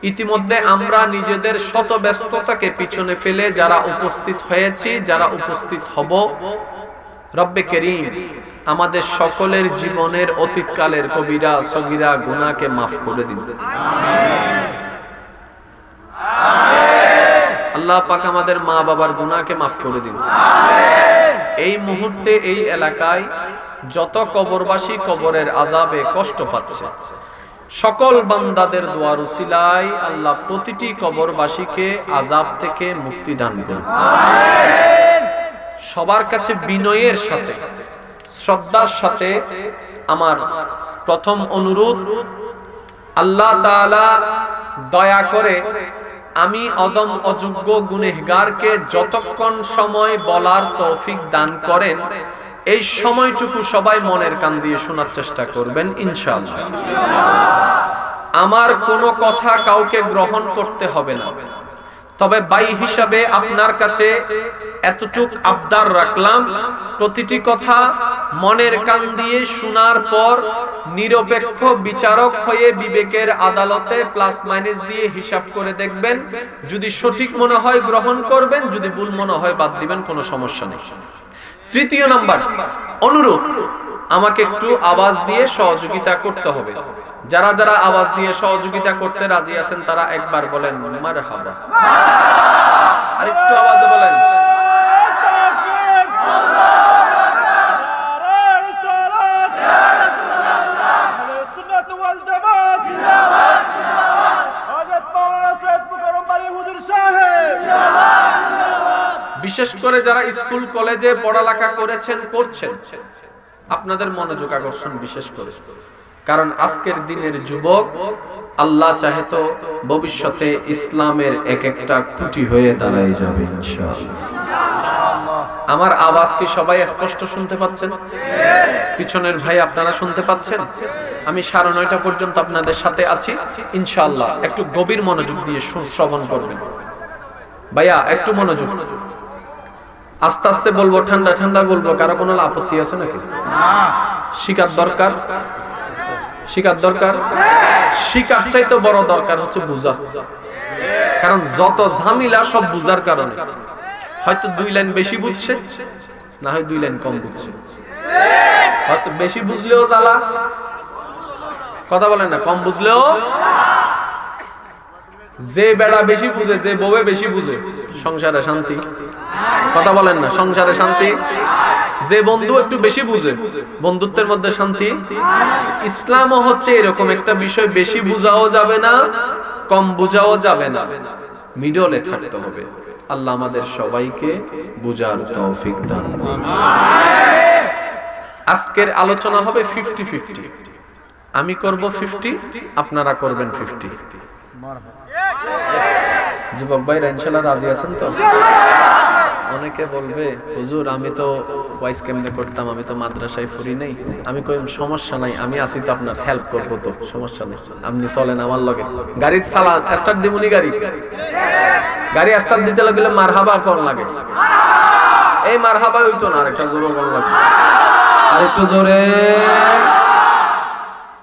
ইতিমধ্যে আমরা নিজেদের শত ব্যস্ততাকে পিছনে ফেলে যারা উপস্থিত হয়েছি, যারা উপস্থিত হব, রব্বে করিম আমাদের সকলের জীবনের অতীতকালের কবিরা সগীরা গুনাহকে মাফ করে দিন। আল্লাহ পাক আমাদের মা বাবার গুনাহকে মাফ করে দিন। এই মুহূর্তে এই এলাকায় যত কবরবাসী কবরের আযাবে কষ্ট পাচ্ছে, সকল বান্দাদের দোয়ার উসিলায় আল্লাহ প্রতিটি কবরবাসীকে আযাব থেকে মুক্তি দান করুন। সবার কাছে বিনয়ের সাথে, শ্রদ্ধার সাথে আমার প্রথম অনুরোধ, আল্লাহ তাআলা দয়া করে আমি অদম অযোগ্য গুনাহগারকে যতক্ষণ সময় বলার তৌফিক দান করেন, এই সময়টুকু সবাই মনের কান দিয়ে শোনার চেষ্টা করবেন ইনশাআল্লাহ। আমার কোনো কথা কাউকে গ্রহণ করতে হবে না, তবে ভাই হিসাবে আপনার কাছে এতটুক আবদার রাখলাম, প্রতিটি কথা মনের কান দিয়ে শোনার পর নিরপেক্ষ বিচারক হয়ে বিবেকের আদালতে প্লাস মাইনাস দিয়ে হিসাব করে দেখবেন। যদি সঠিক মনে হয় গ্রহণ করবেন, যদি ভুল মনে হয় বাদ দিবেন, কোনো সমস্যা নেই। তৃতীয় নাম্বার অনুরোধ, আমাকে একটু আওয়াজ দিয়ে সহযোগিতা করতে হবে। যারা যারা আওয়াজ দিয়ে সহযোগিতা করতে রাজি আছেন তারা একবার বলেন মারহাবা। আর একটু আওয়াজে বলেন। বিশেষ করে যারা স্কুল কলেজে পড়ালেখা করেছেন, করছেন, আপনাদের মনোযোগ আকর্ষণ বিশেষ করে, কারণ আজকের দিনের যুবক আল্লাহ চাহে তো ভবিষ্যতে ইসলামের এক একটা খুঁটি হয়ে দাঁড়ায় যাবে ইনশাআল্লাহ। আমার আওয়াজ কি সবাই স্পষ্ট শুনতে পাচ্ছেন? পিছনের ভাই আপনারা শুনতে পাচ্ছেন? আমি 9:30 পর্যন্ত আপনাদের সাথে আছি ইনশাআল্লাহ। একটু গভীর মনোযোগ দিয়ে শ্রবণ করবেন ভাইয়া, একটু মনোযোগ। আস্তে আস্তে বলবো, ঠান্ডা ঠান্ডা বলবো, কারো কোনো আপত্তি আছে নাকি? শিকার দরকার, শিকার দরকার। শিকার চাইতে বড় দরকার হচ্ছে বুঝা, কারণ যত ঝামেলা সব বুঝার কারণে। হয়তো 2 লাইন বেশি বুঝছে, না হয় 2 লাইন কম বুঝছে। হয়তো বেশি বুঝলেও জ্বালা, কথা বলেন না, কম বুঝলেও। যে বেড়া বেশি বুঝে, যে বউয়ে বেশি বুঝে, সংসারে শান্তি, কথা বলেন না, সংসারে শান্তি। যে বন্ধু একটু বেশি বুঝে, বন্ধুত্বের মধ্যে শান্তি। ইসলামও হচ্ছে এরকম একটা বিষয়, বেশি বুঝাও যাবে না, কম বুঝাও যাবে না, মিডলে থাকতে হবে। আল্লাহ আমাদের সবাইকে বুঝার তৌফিক দান করুন। আজকের আলোচনা হবে 50-50। আমি করব 50, আপনারা করবেন 50। যুবক ভাইরা ইনশাআল্লাহ রাজি আছেন তো? অনেকে বলবে হুজুর আমি তো ওয়াইস কেমনে করতাম, আমি তো মাদ্রাসায় পড়ি নাই। আমি কই সমস্যা নাই, আমি আছি তো, আপনার হেল্প করব, তো সমস্যা নেই, আপনি চলেন আমার লগে। গাড়ি চালা স্টার্ট দিমুনি, গাড়ি স্টার্ট দিতে লাগলে মারহাবা কোন লাগে? এই মারহাবা হইতো না, আরেকটা জোরে কোন লাগে, আরেকটু জোরে।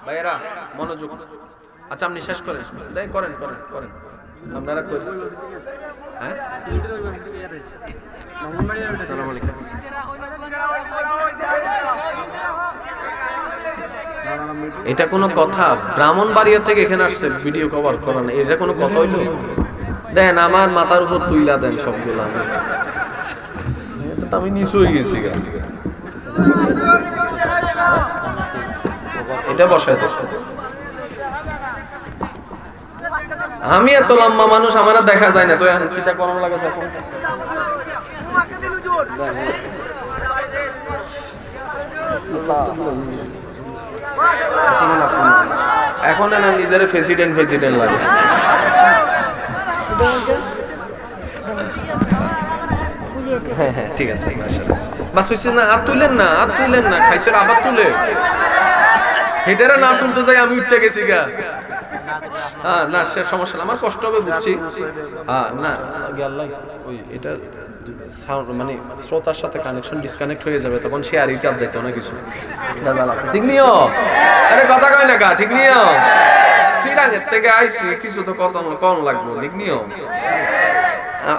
ভাইরা মনোযোগ। আচ্ছা আপনি শেষ করেন, দেই করেন করেন করেন, আপনারা করেন। হ্যাঁ, আসসালামু আলাইকুম। এটা কোনো কথা? ব্রাহ্মণবাড়িয়া থেকে এখানে আসছে ভিডিও কভার করেন, এটা কোনো কথা হইল? দেন আমার মাথার উপর তুইলা দেন সবগুলো। আমি নিচু হয়ে গেছি, এটা বসায় তো। আমি এত লম্বা মানুষ, আমার দেখা যায় না তো, এখন কিতা করণ লাগে এখন? এখন না নিজের প্রেসিডেন্ট লাগে। হ্যাঁ হ্যাঁ ঠিক আছে, বাস হইছে না? আর তুলেন না, আর তুলেন না, খাইছেন আবার তুলে। হেটারা না তুলতে যাই আমি উঠতে গেছি গা। হ্যাঁ না, সে সমস্যা না, আমার কষ্ট হবে বুঝছি। হ্যাঁ না, ওই এটা সাউন্ড মানে শ্রোতার সাথে কানেকশন ডিসকানেক্ট হয়ে যাবে, তখন সে আর রিচার্জ যাইতো না কিছু। ঠিক নিও, আরে কথা কয় না কা, ঠিক নিও। সিরাজের থেকে আইছি, কিছু তো কত কম লাগবে লিখনিও।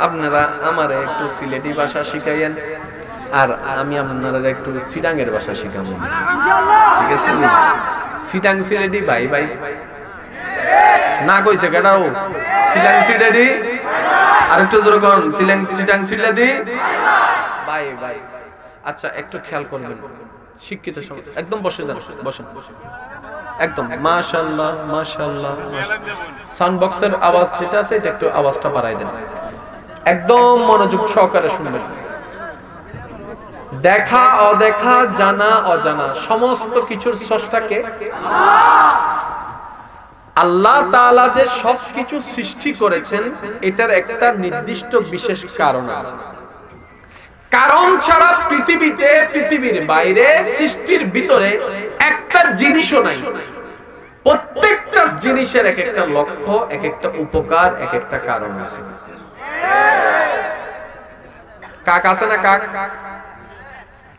আপনারা আমারে একটু সিলেটি ভাষা শিখাইয়েন, আর আমি আপনারা একটু সিটাঙ্গের ভাষা শিখাবো, ঠিক আছে? সিটাং সিলেটি ভাই ভাই না কইছে কেটাও? সিটাং সিলেটি আর একটু জোরে কোন, সিটাং সিলেটি ভাই ভাই। আচ্ছা একটু খেয়াল করবেন, শিক্ষিত সমাজ একদম বসে যান, বসেন একদম। মাশাআল্লাহ মাশাআল্লাহ। সাউন্ড বক্সের আওয়াজ যেটা আছে এটা একটু আওয়াজটা বাড়াই দেন, একদম মনোযোগ সহকারে শুনবেন। দেখা অদেখা, জানা অজানা সমস্ত কিছুর স্রষ্টাকে আল্লাহ তাআলা যে সবকিছু সৃষ্টি করেছেন এটার একটা নির্দিষ্ট বিশেষ কারণ আছে। কারণ ছাড়া পৃথিবীতে, পৃথিবীর বাইরে, সৃষ্টির ভিতরে একটা জিনিসও নাই। প্রত্যেকটা জিনিসের এক একটা লক্ষ্য, এক একটা উপকার, এক একটা কারণ আছে। কাক আছে না? কাক,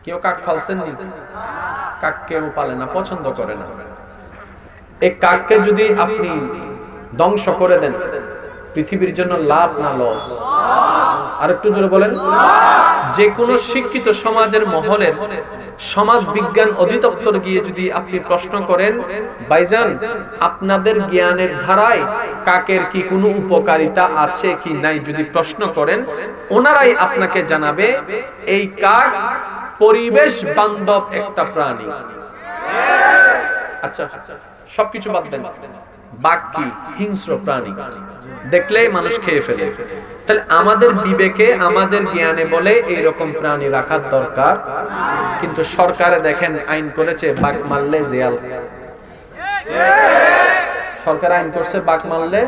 কেউ কাক পালছেন নি? কাক কেউ পালে না, পছন্দ করে না। এই কাককে যদি আপনি ধ্বংস করে দেন, পৃথিবীর জন্য লাভ না লস? আর একটু জোরে বলেন। যে কোনো শিক্ষিত সমাজের মহলের সমাজ বিজ্ঞান অধিদপ্তর গিয়ে যদি আপনি প্রশ্ন করেন, ভাইজান আপনাদের জ্ঞানের ধারায় কাকের কি কোনো উপকারিতা আছে কি নাই, যদি প্রশ্ন করেন, ওনারাই আপনাকে জানাবে এই কাক পরিবেশ বান্ধব একটা প্রাণী। আচ্ছা সবকিছু বাদ দেন, বাঘ কি? হিংস্র প্রাণী, দেখলেই মানুষ খেয়ে ফেলে। তাহলে আমাদের বিবেকে, আমাদের জ্ঞানে বলে এইরকম প্রাণী রাখার দরকার, কিন্তু সরকারে দেখেন আইন করেছে বাঘ মারলে জেল। সরকার আইন করছে বাঘ মারলে।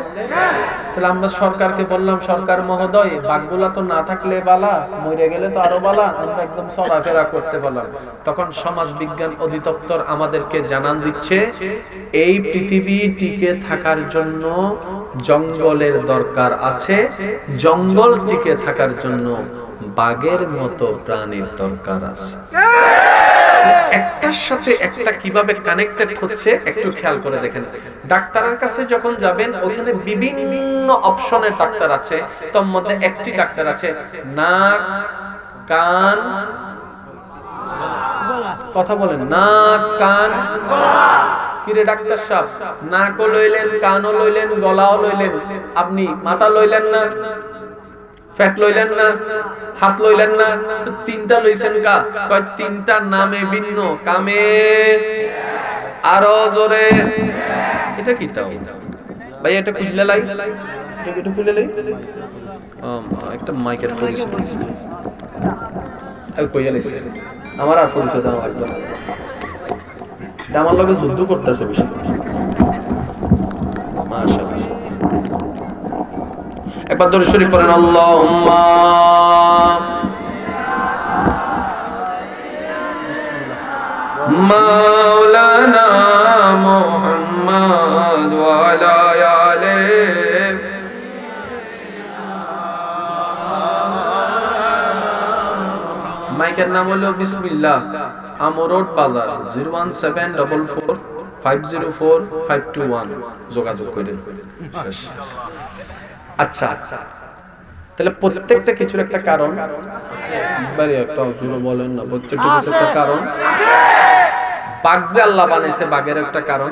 তাহলে আমরা সরকারকে বললাম, সরকার মহোদয় বাঘগুলা তো না থাকলে বালা, মরে গেলে তো আরো বালা, আমরা একদম চলাফেরা করতে পারলাম। তখন সমাজ বিজ্ঞান অধিদপ্তর আমাদেরকে জানান দিচ্ছে এই পৃথিবী টিকে থাকার জন্য জঙ্গলের দরকার আছে, জঙ্গল টিকে থাকার জন্য বাঘের মতো প্রাণীর দরকার আছে। একটার সাথে একটা কিভাবে কানেক্টেড হচ্ছে একটু খেয়াল করে দেখেন। ডাক্তারের কাছে যখন যাবেন, ওখানে বিভিন্ন অপশনের ডাক্তার আছে, তার মধ্যে একটি ডাক্তার আছে নাক কান, কথা বলেন, নাক কান। কিরে ডাক্তার সাহেব, নাকও লইলেন, কানও লইলেন, গলাও লইলেন, আপনি মাথা লইলেন না, পেট লইলেন না, হাত লইলেন না, তো তিনটা লইছেন কা? কয় তিনটা নামে ভিন্ন, কামে আরো জোরে। এটা কি তাও ভাই? এটা খুললে লাই, এটা খুলে লাই। একটা মাইকের পরিচয় আমি কইয়া লইছি, আমার আর পরিচয় দাও একদম। আমার লগে যুদ্ধ করতেছে বেশি। মাশাআল্লাহ, একবার দরুদ শরীফ পড়েন, আল্লাহুম্মা মাওলানা মুহাম্মদ ওয়া আলা আলিহি। মাইকের নাম হলো বিসমিল্লাহ, আমরোড বাজার, 01745045221 যোগাযোগ করেন। আচ্ছা আচ্ছা, তাহলে প্রত্যেকটা কিছুর একটা কারণ, বাড়ি একটা জোরে বলেন না, প্রত্যেকটা কিছুর একটা কারণ। বাঘ যে আল্লাহ বানাইছে, বাঘের একটা কারণ।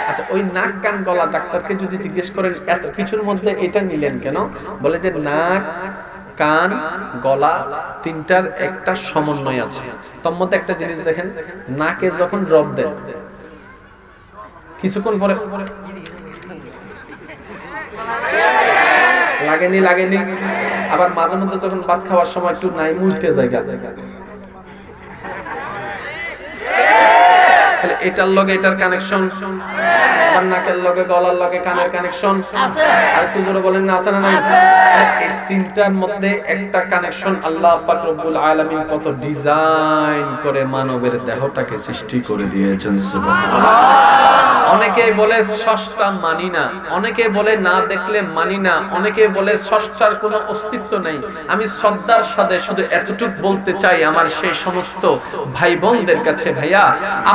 আচ্ছা, ওই নাক কান গলা ডাক্তারকে যদি জিজ্ঞেস করেন এত কিছুর মধ্যে এটা নিলেন কেন, বলে যে নাক কান গলা তিনটার একটা সমন্বয় আছে। তার মধ্যে একটা জিনিস দেখেন, নাকে যখন ড্রপ দেন কিছুক্ষণ পরে লাগেনি লাগেনি, আবার মাঝে মধ্যে যখন ভাত খাওয়ার সময় একটু নাই উল্টে জায়গা, তাহলে এটার লগে এটার কানেকশন, আবার নাকের লগে গলার লগে কানের কানেকশন। আর একটু জোরে বলেন না, আছে না নাই? এই তিনটার মধ্যে একটা কানেকশন। আল্লাহ পাক রব্বুল আলামিন কত ডিজাইন করে মানবের দেহটাকে সৃষ্টি করে দিয়েছেন, সুবহানাল্লাহ। অনেকে বলে স্রষ্টা মানি না, অনেকে বলে না দেখলে মানি না, অনেকে বলে স্রষ্টার কোনো অস্তিত্ব নেই। আমি শ্রদ্ধার সাথে শুধু এতটুকু বলতে চাই আমার সেই সমস্ত ভাই বোনদের কাছে, ভাইয়া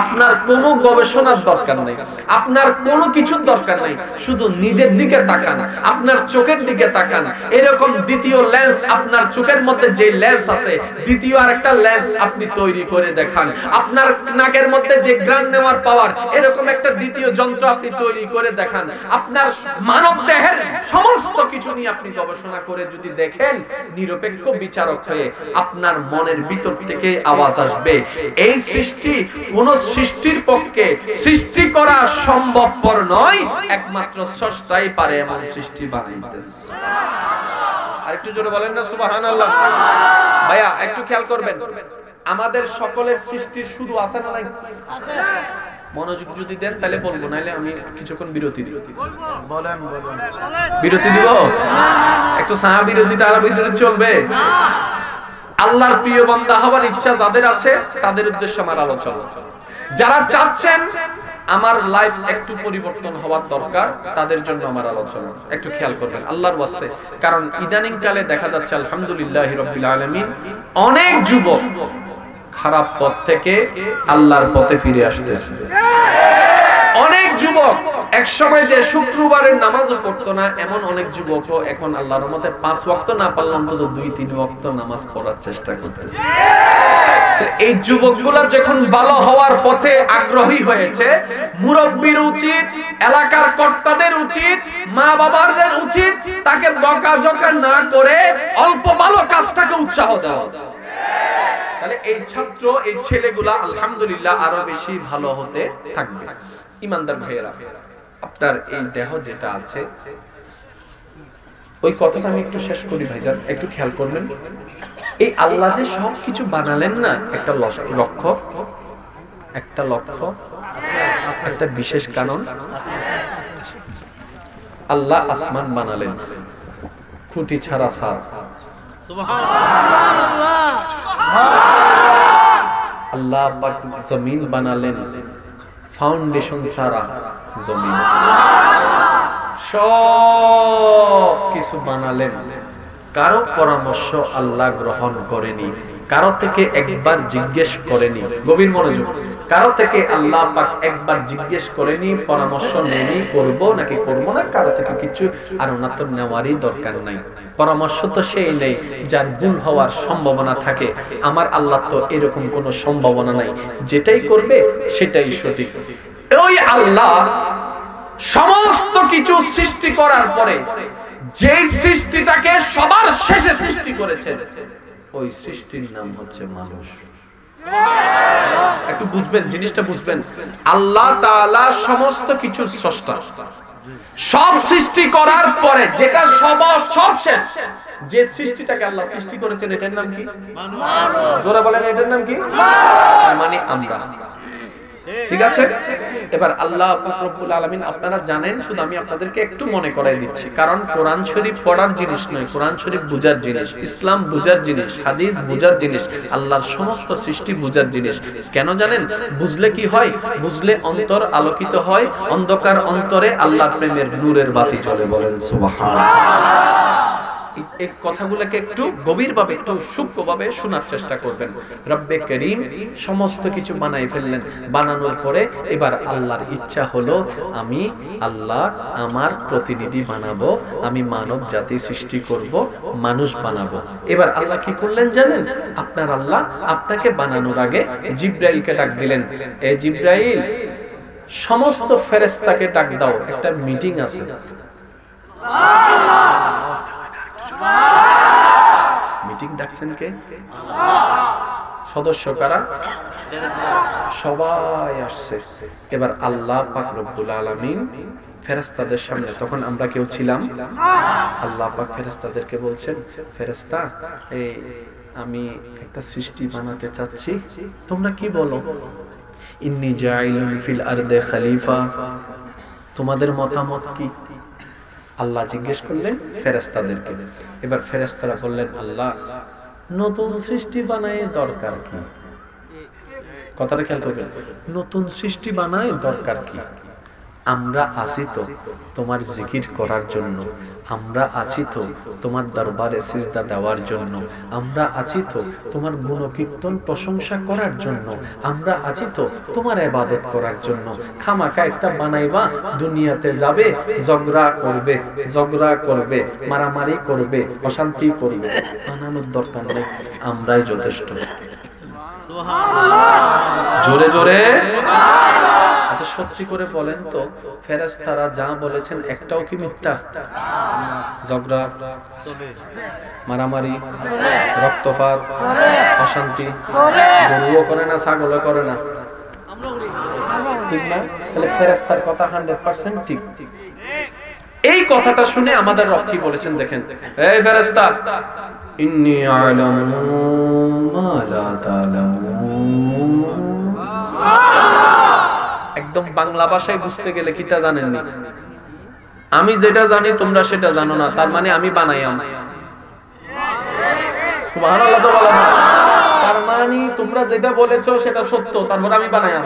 আপনার কোনো গবেষণার দরকার নেই, আপনার কোনো কিছুর দরকার নেই, শুধু নিজের দিকে তাকান, আপনার চোখের দিকে তাকান। এরকম দ্বিতীয় লেন্স আপনার চোখের মধ্যে যে লেন্স আছে, দ্বিতীয় আরেকটা লেন্স আপনি তৈরি করে দেখান। আপনার নাকের মধ্যে যে ঘ্রাণ নেওয়ার পাওয়ার, এরকম একটা দ্বিতীয় যন্ত্র আপনি তৈরি করে দেখান। আপনার মানব দেহের সমস্ত কিছু নিয়ে আপনি গবেষণা করে যদি দেখেন, নিরপেক্ষ বিচারক হয়ে আপনার মনের ভিতর থেকে আওয়াজ আসবে, এই সৃষ্টি কোন সৃষ্টির পক্ষে সৃষ্টি করা সম্ভবপর নয়, একমাত্র স্রষ্টাই পারে এমন সৃষ্টি বানাইতে। আরেকটু জোরে বলেন না সুবহানাল্লাহ। ভাইয়া একটু খেয়াল করবেন, আমাদের সকলের সৃষ্টির শুরু আছে না নাই? মনোযোগ যদি দেন তাহলে বলবো, নাইলে আমি কিছুক্ষণ বিরতি দিব। বলেন বলেন, বিরতি দিব? একটু সাহা বিরতিটা আর ভিতরে চলবে। আল্লাহর প্রিয় বান্দা হবার ইচ্ছা যাদের আছে তাদের উদ্দেশ্যে আমার আলোচনা। যারা চাচ্ছেন আমার লাইফ একটু পরিবর্তন হওয়ার দরকার, তাদের জন্য আমার আলোচনা। একটু খেয়াল করবেন আল্লাহর ওয়াস্তে, কারণ ইদানিং কালে দেখা যাচ্ছে আলহামদুলিল্লাহি রাব্বিল আলামিন অনেক যুবক খারাপ পথ থেকে আল্লাহর পথে ফিরে আসতেছে। অনেক যুবক একসময় যে শুক্রবারের নামাজও পড়তো না, এমন অনেক যুবকও এখন আল্লাহর রহমতে 5 ওয়াক্ত না পারলে অন্তত 2-3 ওয়াক্ত নামাজ পড়ার চেষ্টা করতেছে। এই যুবকগুলা যখন ভালো হওয়ার পথে আগ্রহী হয়েছে, মুরব্বির উচিত, এলাকার কর্তাদের উচিত, মা বাবাদের উচিত তাকে বকাঝকা না করে অল্প ভালো কাজটাকে উৎসাহ দেওয়া। তাহলে এই ছাত্র, এই ছেলেগুলা আলহামদুলিল্লাহ আরো বেশি ভালো হতে থাকবে। ইমানদার ভাইয়েরা, আপনার এই দেহ যেটা আছে, ওই কথাটা আমি একটু শেষ করি ভাইজান, একটু খেয়াল করবেন। এই আল্লাহ যে সবকিছু বানালেন না, একটা লক্ষ্য, একটা লক্ষ্য, একটা বিশেষ কারণ। আল্লাহ আসমান বানালেন, খুঁটি ছাড়া ছাদ। আল্লাহ পাক জমিন বানালেন, ফাউন্ডেশন ছাড়া জমিন। সব কিছু বানালেন, কারো পরামর্শ আল্লাহ গ্রহণ করেনি, কারো থেকে একবার জিজ্ঞেস করেনি। গভীর মনোযোগ, কারো থেকে আল্লাহ পাক একবার জিজ্ঞেস করেনি, পরামর্শ নেনি, করব নাকি করব না, কারো থেকে কিছু। আর ওনার তো নেওয়ারই দরকার নাই, পরামর্শ তো সেই নেই যার ভুল হওয়ার সম্ভাবনা থাকে। আমার আল্লাহ তো এরকম কোনো সম্ভাবনা নাই, যেটাই করবে সেটাই সঠিক। ওই আল্লাহ সমস্ত কিছু সৃষ্টি করার পরে যে সৃষ্টিটাকে সবার শেষে সৃষ্টি করেছেন, ওই সৃষ্টির নাম হচ্ছে মানুষ। একটু বুঝবেন, জিনিসটা বুঝবেন। আল্লাহ তাআলা সমস্ত কিছুর স্রষ্টা। সব সৃষ্টি করার পরে যেটা সব শেষ, যে সৃষ্টিটাকে আল্লাহ সৃষ্টি করেছেন, এটার নাম কি? মানুষ। জোরে বলেন, এটার নাম কি? মানে আমরা। ঠিক আছে? এবার আল্লাহ পাক রব্বুল আলামিন আপনারা জানেন, শুধু আমি আপনাদেরকে একটু মনে করাই দিচ্ছি, কারণ কোরআন শরীফ পড়ার জিনিস নয়, কোরআন শরীফ বুঝার জিনিস, ইসলাম বুঝার জিনিস, হাদিস বুঝার জিনিস, আল্লাহর সমস্ত সৃষ্টি বুঝার জিনিস। কেন জানেন? বুঝলে কি হয়? বুঝলে অন্তর আলোকিত হয়, অন্ধকার অন্তরে আল্লাহর প্রেমের নূরের বাতি জ্বলে। বলেন সুবহানাল্লাহ। এই কথাগুলোকে একটু গভীরভাবে, একটু সূক্ষ্মভাবে শোনার চেষ্টা করবেন। রব্বে করিম সমস্ত কিছু বানাই ফেললেন, বানানোর পরে এবার আল্লাহর ইচ্ছা হলো, আমি আল্লাহ আমার প্রতিনিধি বানাবো, আমি মানব জাতি সৃষ্টি করব, মানুষ বানাবো। এবার আল্লাহ কি করলেন জানেন? আপনার আল্লাহ আপনাকে বানানোর আগে জিব্রাইলকে ডাক দিলেন, এ জিব্রাইল, সমস্ত ফেরেশতাকে ডাক দাও, একটা মিটিং আছে। মিটিং ডাকছেন কে? সদস্য কারা? সবাই আসছে। এবার আল্লাহ পাক রব্বুল আলামিন ফেরেশতাদের সামনে, তখন আমরা কেউ ছিলাম, আল্লাহ পাক ফেরেশতাদেরকে বলছেন, ফেরেশতা, এই আমি একটা সৃষ্টি বানাতে চাচ্ছি, তোমরা কি বলো? ইন্নী জাইলুন ফিল আরদে খলিফা, তোমাদের মতামত কি? আল্লাহ জিজ্ঞেস করলেন ফেরেশতাদেরকে। এবার ফেরেশতারা বললেন, আল্লাহ, নতুন সৃষ্টি বানায় দরকার কি? কথাটা খেয়াল করবেন, নতুন সৃষ্টি বানায় দরকার কি? আমরা আছি তো তোমার জিকির করার জন্য, আমরা আছি তো তোমার দরবারে সিজদা দেওয়ার জন্য, আমরা আছি তো তোমার গুণকীর্তন প্রশংসা করার জন্য, আমরা আছি তো তোমার ইবাদত করার জন্য। খামাখা একটা বানাইবা, দুনিয়াতে যাবে, ঝগড়া করবে, মারামারি করবে, অশান্তি করবে, বানানোর দরকার নেই, আমরাই যথেষ্ট। জোরে জোরে। আচ্ছা সত্যি করে বলেন তো, ফেরেশতারা যা বলেছেন একটাও কি মিথ্যা? ঝগড়া, মারামারি, রক্তপাত, অশান্তি গরুও করে না, ছাগলও করে না, ঠিক না? তাহলে ফেরেশতার কথা 100% ঠিক। এই কথাটা শুনে আমাদের রব কি বলেছেন দেখেন, এই ফেরেশতা, ইন্নী আ'লামু মা লা তা'লামুন। একদম বাংলা ভাষায় বুঝতে গেলে কি তা জানেননি? আমি যেটা জানি তোমরা সেটা জানো না, তার মানে আমি বানাইয়াম। সুবহানাল্লাহ তো বলা না, তার মানে তোমরা যেটা বলেছো সেটা সত্য, তারপর আমি বানাইয়াম।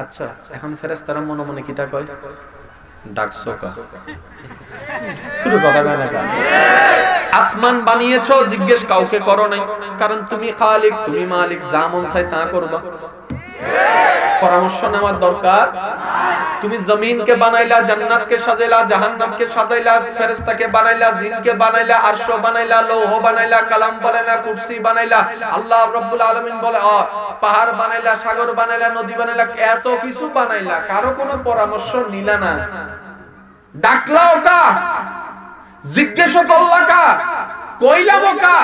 আচ্ছা এখন ফেরেশতারা মনে মনে কি তা কয়, ডাকছো কা? শুরু কথা কয় না কা? আসমান বানিয়েছো, জিজ্ঞেস কাউকে করো নাই, কারণ তুমি খালিক, তুমি মালিক, যা মন চাই তা করবা, পরামর্শ নেওয়ার দরকার। তুমি জমিনকে বানাইলা, জান্নাতকে সাজাইলা, জাহান্নামকে সাজাইলা, ফেরেশতাকে বানাইলা, জিনকে বানাইলা, আরশ বানাইলা, লৌহ বানাইলা, কালাম বানাইলা, কুরসি বানাইলা, আল্লাহ রাব্বুল আলামিন বলে পাহাড় বানাইলা, সাগর বানাইলা, নদী বানাইলা, এত কিছু বানাইলা, কারো কোনো পরামর্শ নিলা না। ডাকলাও কা? জিজ্ঞেস করলা কা? কইলাম কা?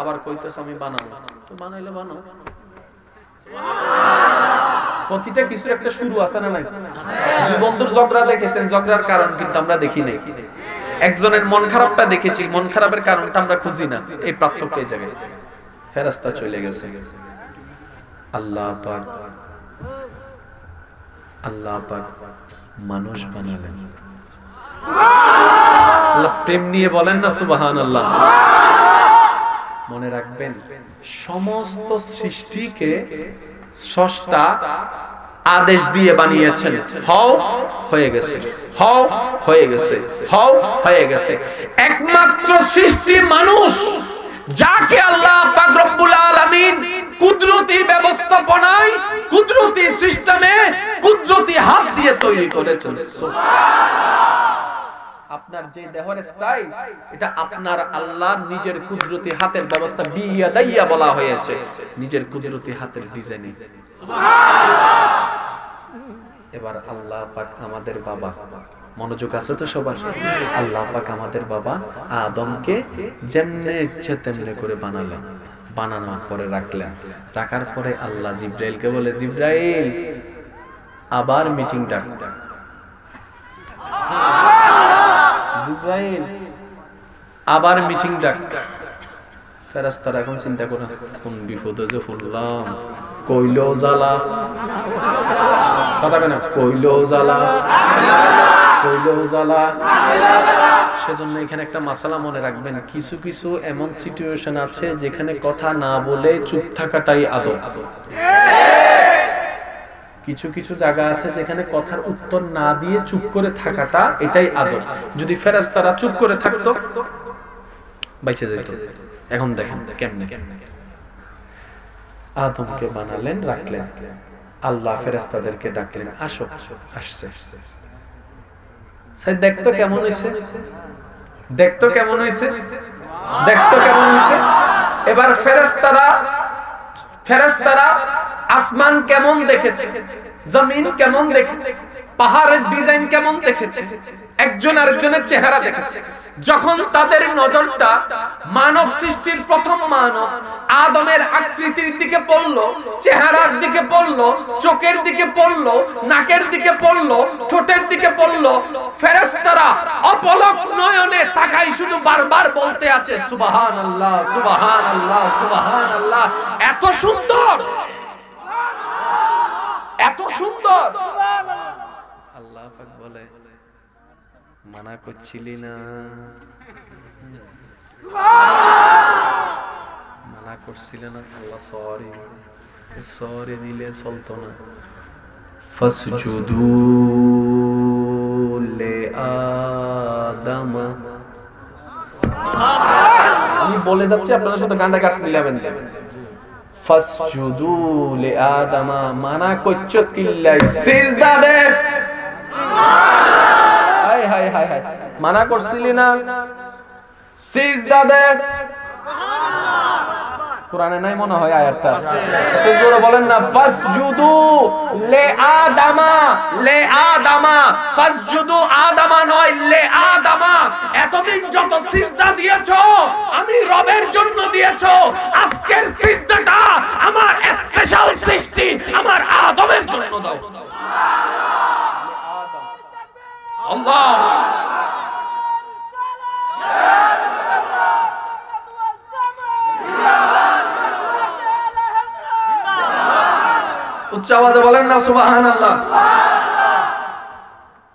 আবার কইতেছ আমি বানাবো, তো বানাইলে বানাও। প্রতিটা কিছুর একটা শুরু আছে না নাই? দুই বন্ধুর ঝগড়া দেখেছেন, ঝগড়ার কারণ কিন্তু আমরা দেখি নাই। একজনের মন খারাপটা দেখেছি, মন খারাপের কারণটা আমরা খুঁজি না। এই পার্থক্য এই জায়গায়। ফেরেশতা চলে গেছে, আল্লাহ পাক মানুষ বানালেন। আল্লাহ প্রেম নিয়ে বলেন না সুবহানাল্লাহ। মনে রাখবেন, সমস্ত সৃষ্টিকে স্রষ্টা আদেশ দিয়ে বানিয়েছেন, হও হয়ে গেছে, হও হয়ে গেছে, হও হয়ে গেছে। একমাত্র সৃষ্টি মানুষ, যাকে আল্লাহ পাক রব্বুল আলামিন কুদরতি ব্যবস্থাপনায়, কুদরতি সিস্টেমে, কুদরতি হাত দিয়ে তৈরি করেছেন। আপনার যে দেহের স্টাইল, এটা আপনার আল্লাহর নিজের কুদরতি হাতের ব্যবস্থা, বিয়াদাইয়া বলা হয়েছে, নিজের কুদরতি হাতের ডিজাইনে। এবার আল্লাহ পাক আমাদের বাবা, মনোযোগ আছে তো সবার? আল্লাহ পাক আমাদের বাবা আদমকে যেমনে ইচ্ছে তেমনে করে বানালেন, বানানোর পরে রাখলেন। রাখার পরে আল্লাহ জিব্রাইলকে বলে, জিব্রাইল আবার মিটিং ডাক। জিব্রাইল আবার মিটিং ডাক। ফেরেশতারা এখন চিন্তা করে, কোন বিপদে যে পড়লাম, কইলো জ্বালা, কথা কেন, কইলো জ্বালা, কইলো জ্বালা। সেজন্য এখানে একটা মাসালা মনে রাখবেন, কিছু কিছু এমন সিচুয়েশন আছে যেখানে কথা না বলে চুপ থাকাটাই আদব। কিছু কিছু জায়গা আছে যেখানে কথার উত্তর না দিয়ে চুপ করে থাকাটা, এটাই আদব। যদি ফেরেশতারা চুপ করে থাকতো বাইচে যেত। এখন দেখেন কেমনে আদমকে বানালেন, রাখলেন। আল্লাহ ফেরেশতাদেরকে ডাকলেন, আসো। আসছে, স্যার দেখতো কেমন হইছে, দেখতো কেমন হইছে, দেখতো কেমন হইছে। এবার ফেরেশতারা আসমান কেমন দেখেছে, জমিন কেমন দেখেছে, পাহাড়ের ডিজাইন কেমন দেখেছে, একজন আরেকজনের চেহারা দেখেছে। যখন তাদের নজরটা মানব সৃষ্টির প্রথম মানব আদমের আকৃতির দিকে পড়লো, চেহারার দিকে পড়লো, চোখের দিকে পড়লো, নাকের দিকে পড়লো, ঠোঁটের দিকে পড়লো, ফেরেশতারা অপলক নয়নে তাকাই শুধু বারবার বলতে আছে, সুবহানাল্লাহ, সুবহানাল্লাহ, সুবহানাল্লাহ। এত সুন্দর, এত সুন্দর। আল্লাহ পাক বলে, মানা করছিলি না, মানা করছিলেন না, আল্লাহ সরি দিলে চলতো না। ফাসজুদু বলে যাচ্ছি, আপনারা সাথে গানটা গাট মিলাবেন যে ফাসজুদু লিআদামা, মানা করছো কিল্লাই সিজদা দে। হায় হায় হায় হায়, মানা করছিলি না সিজদা দে। কোরআনে নাই মনে হয় আয়াতটা, একটু জোরে বলেন না, ফাসজুদু লিআদামা, লিআদামা, ফাসজুদু আদামা নয়, লিআদামা। এতদিন যত সিজদা দিয়েছো আমি রবের জন্য দিয়েছো, আজকের সিজদাটা আমার স্পেশাল সৃষ্টি আমার আদমের জন্য দাও। আল্লাহ উচ্চ আওয়াজে বলেন না সুবহানাল্লাহ।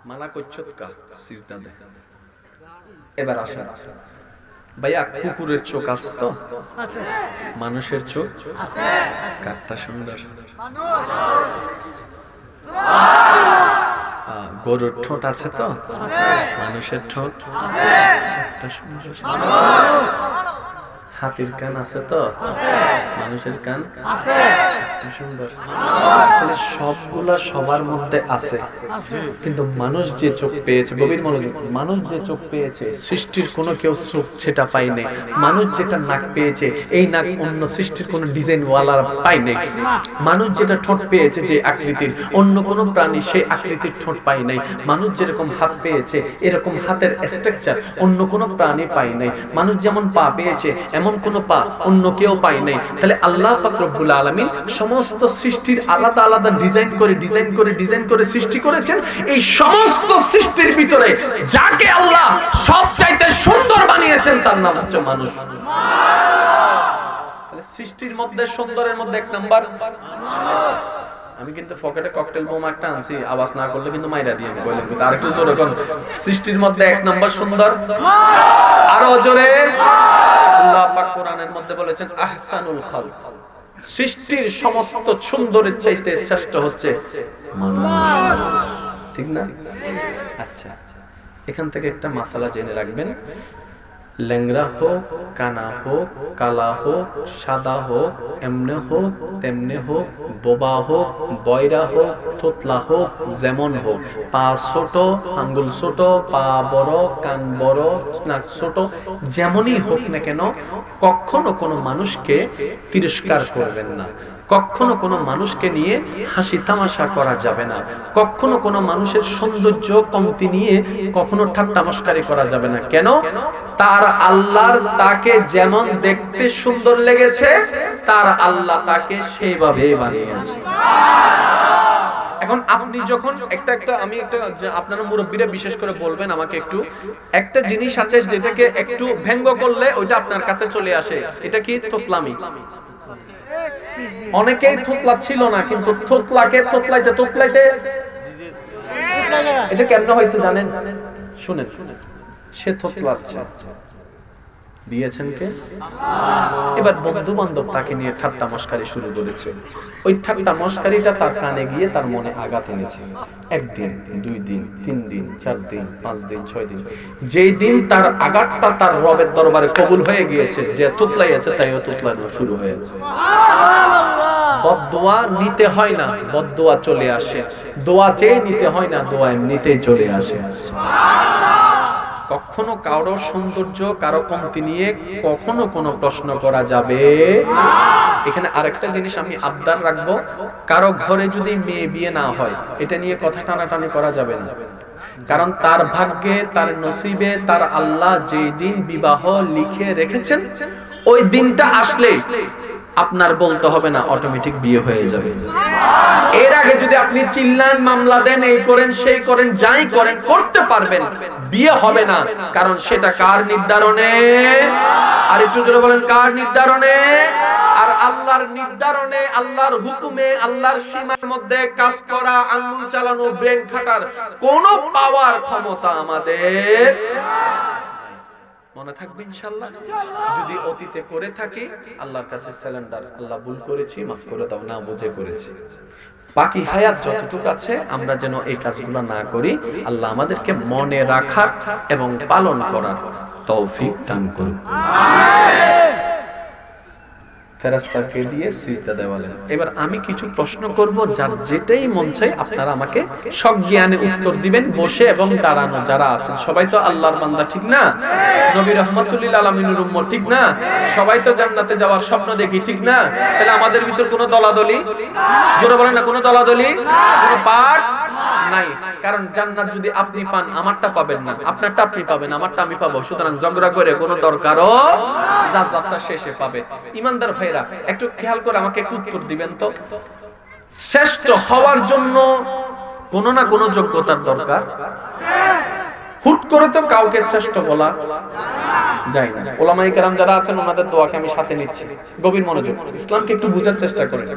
মানা করছো কা সিজদা দে। এবার আসেন ভাইয়া, কুকুরের চোখ আছে তো? মানুষের চোখ আছে? কাটটা সুন্দর। গরুর ঠোঁট আছে তো? মানুষের ঠোঁট আছে? কাটটা সুন্দর। হাতির কান আছে তো? মানুষের কান আছে? সুন্দর। তাহলে সবগুলা সবার মধ্যে আছে, কিন্তু মানুষ যে চোখ পেয়েছে, গভীর মনোযোগ, মানুষ যে চোখ পেয়েছে সৃষ্টির কোনো কেউ চোখ সেটা পাই নাই। মানুষ যেটা নাক পেয়েছে, এই নাক অন্য সৃষ্টির কোনো ডিজাইন ওয়ালার পাই নাই। মানুষ যেটা ঠোঁট পেয়েছে যে আকৃতির, অন্য কোনো প্রাণী সেই আকৃতির ঠোঁট পাই নাই। মানুষ যেরকম হাত পেয়েছে, এরকম হাতের স্ট্রাকচার অন্য কোনো প্রাণী পাই নাই। মানুষ যেমন পা পেয়েছে, এমন কোন পা অন্য কেউ পাই নাই। তাহলে আল্লাহ পাক রব্বুল আলামিন সমস্ত সৃষ্টির আলাদা আলাদা ডিজাইন করে সৃষ্টি করেছেন। এই সমস্ত সৃষ্টির ভিতরে যাকে আল্লাহ সবচাইতে সুন্দর বানিয়েছেন তার নাম হচ্ছে মানুষ। তাহলে সৃষ্টির মধ্যে সুন্দরের মধ্যে এক নাম্বার মানুষ। আমি কিন্তু পকেটে ককটেল বোমা একটা আনছি, আওয়াজ না করলে কিন্তু মাইরা দিয়ে আমি বললাম, কিন্তু আরেকটু জোরে কোন সৃষ্টির মধ্যে এক নাম্বার সুন্দর, আরো জোরে। আল্লাহ পাক কোরআনের মধ্যে বলেছেন আহসানুল খালক, সৃষ্টির সমস্ত সুন্দরের চাইতে শ্রেষ্ঠ হচ্ছে মানুষ। ঠিক না? আচ্ছা, এখান থেকে একটা মাসালা জেনে রাখবেন, ল্যাংড়া হোক, কানা হোক, কালা হোক, সাদা হোক, এমনে হোক তেমনে হোক, বোবা হোক, বয়রা হোক, থোতলা হোক, যেমন হোক, পা ছোট, আঙ্গুল ছোট, পা বড়, কান বড়, নাক ছোট, যেমনই হোক না কেন, কখনো কোনো মানুষকে তিরস্কার করবেন না, কখনো কোনো মানুষকে নিয়ে হাসি তামাশা করা যাবে না, কখনো কোনো মানুষের সৌন্দর্য কমতি নিয়ে কখনো ঠাট্টা মশকারি করা যাবে না। কেন? তার আল্লাহর তাকে যেমন দেখতে সুন্দর লেগেছে, তার আল্লাহ তাকে সেইভাবে বানিয়েছে। এখন আপনি যখন আমি আপনারা মুরব্বীরা বিশেষ করে বলবেন আমাকে, একটু একটা জিনিস আছে যেটাকে একটু ব্যঙ্গ করলে ওইটা আপনার কাছে চলে আসে, এটা কি? তোতলামি। অনেকেই থোতলা ছিল না, কিন্তু থোতলাকে তোতলাইতে এটা কেমনে হয়েছে জানেন? শুনেন, সে থোতলাচ্ছে, দিয়েছেন কে? এবার বন্ধু বান্ধব তাকে নিয়ে ঠাট্টা মশকারি শুরু করেছে। ওই ঠাট্টা মশকারিটা তার কানে গিয়ে তার মনে আঘাত এনেছে। একদিন, 2 দিন, 3 দিন, 4 দিন, 5 দিন, 6 দিন, যেই দিন তার আঘাতটা তার রবের দরবারে কবুল হয়ে গিয়েছে, যে তুতলাইছে তাইও তুতলানো শুরু হয়েছে। বদদোয়া নিতে হয় না, বদদোয়া চলে আসে। দোয়া চেয়ে নিতে হয় না, দোয়া এমনিতেই চলে আসে। কখনো কারো সৌন্দর্য, কারো কমতি নিয়ে কখনো কোনো প্রশ্ন করা যাবে না। এখানে আরেকটা জিনিস আমি আবদার রাখবো, কারো ঘরে যদি মেয়ে বিয়ে না হয়, এটা নিয়ে কথা টানাটানি করা যাবে না। কারণ তার ভাগ্যে, তার নসিবে, তার আল্লাহ যেই দিন বিবাহ লিখে রেখেছেন, ওই দিনটা আসলে আপনার বলতে হবে না, অটোমেটিক বিয়ে হয়ে যাবে। এর আগে যদি আপনি চিল্লান, মামলা দেন, এই করেন সেই করেন, যাই করেন, করতে পারবেন, বিয়ে হবে না। কারণ সেটা কার নির্ধারণে? আর একটু জোরে বলেন, কার নির্ধারণে? আর আল্লাহর নির্ধারণে, আল্লাহর হুকুমে, আল্লাহর সীমার মধ্যে কাজ করা, আঙ্গুল চালানো, ব্রেন খাটার কোনো পাওয়ার ক্ষমতা আমাদের মনে থাকবে ইনশাআল্লাহ। যদি অতীতে করে থাকি, আল্লাহর কাছে স্যালেন্ডার, আল্লাহ ভুল করেছি, মাফ করে দাও, না বুঝে করেছি। বাকি হায়াত যতটুকু আছে আমরা যেন এই কাজগুলো না করি। আল্লাহ আমাদেরকে মনে রাখার এবং পালন করার তৌফিক দান করুন। ফেরেশতাকে দিয়ে সিজদা দেওয়ালেন। এবার আমি কিছু প্রশ্ন করব, যার যেটাই মন চাই আপনারা আমাকে সজ্ঞানে উত্তর দিবেন। বসে এবং দাঁড়ানো যারা আছেন সবাই তো আল্লাহর বান্দা, ঠিক না? নবী রাহমাতুল লিল আলামিনের উম্মত, ঠিক না? সবাই তো জান্নাতে যাওয়ার স্বপ্ন দেখি, ঠিক না? তাহলে আমাদের ভিতর কোনো দলাদলি, জোরে বলেন না, কোনো দলাদলি, কোনো পাঠ নাই। কারণ জান্নাত যদি আপনি পান আমারটা পাবেন না, আপনারটা আপনি পাবেন, আমারটা আমি পাবো। সুতরাং ঝগড়া করে কোনো দরকারও, যার যাত্রা শেষে পাবে। ইমানদার ভাইরা একটু খেয়াল করে আমাকে একটু উত্তর দিবেন তো, শ্রেষ্ঠ হওয়ার জন্য কোন না কোন যোগ্যতার দরকার। হুট করে তো কাউকে শ্রেষ্ঠ বলা যায় না। ওলামায়ে কেরাম যারা আছেন ওনাদের দোয়াকে আমি সাথে নিচ্ছি, গভীর মনোযোগ, ইসলামকে একটু বোঝার চেষ্টা করেন।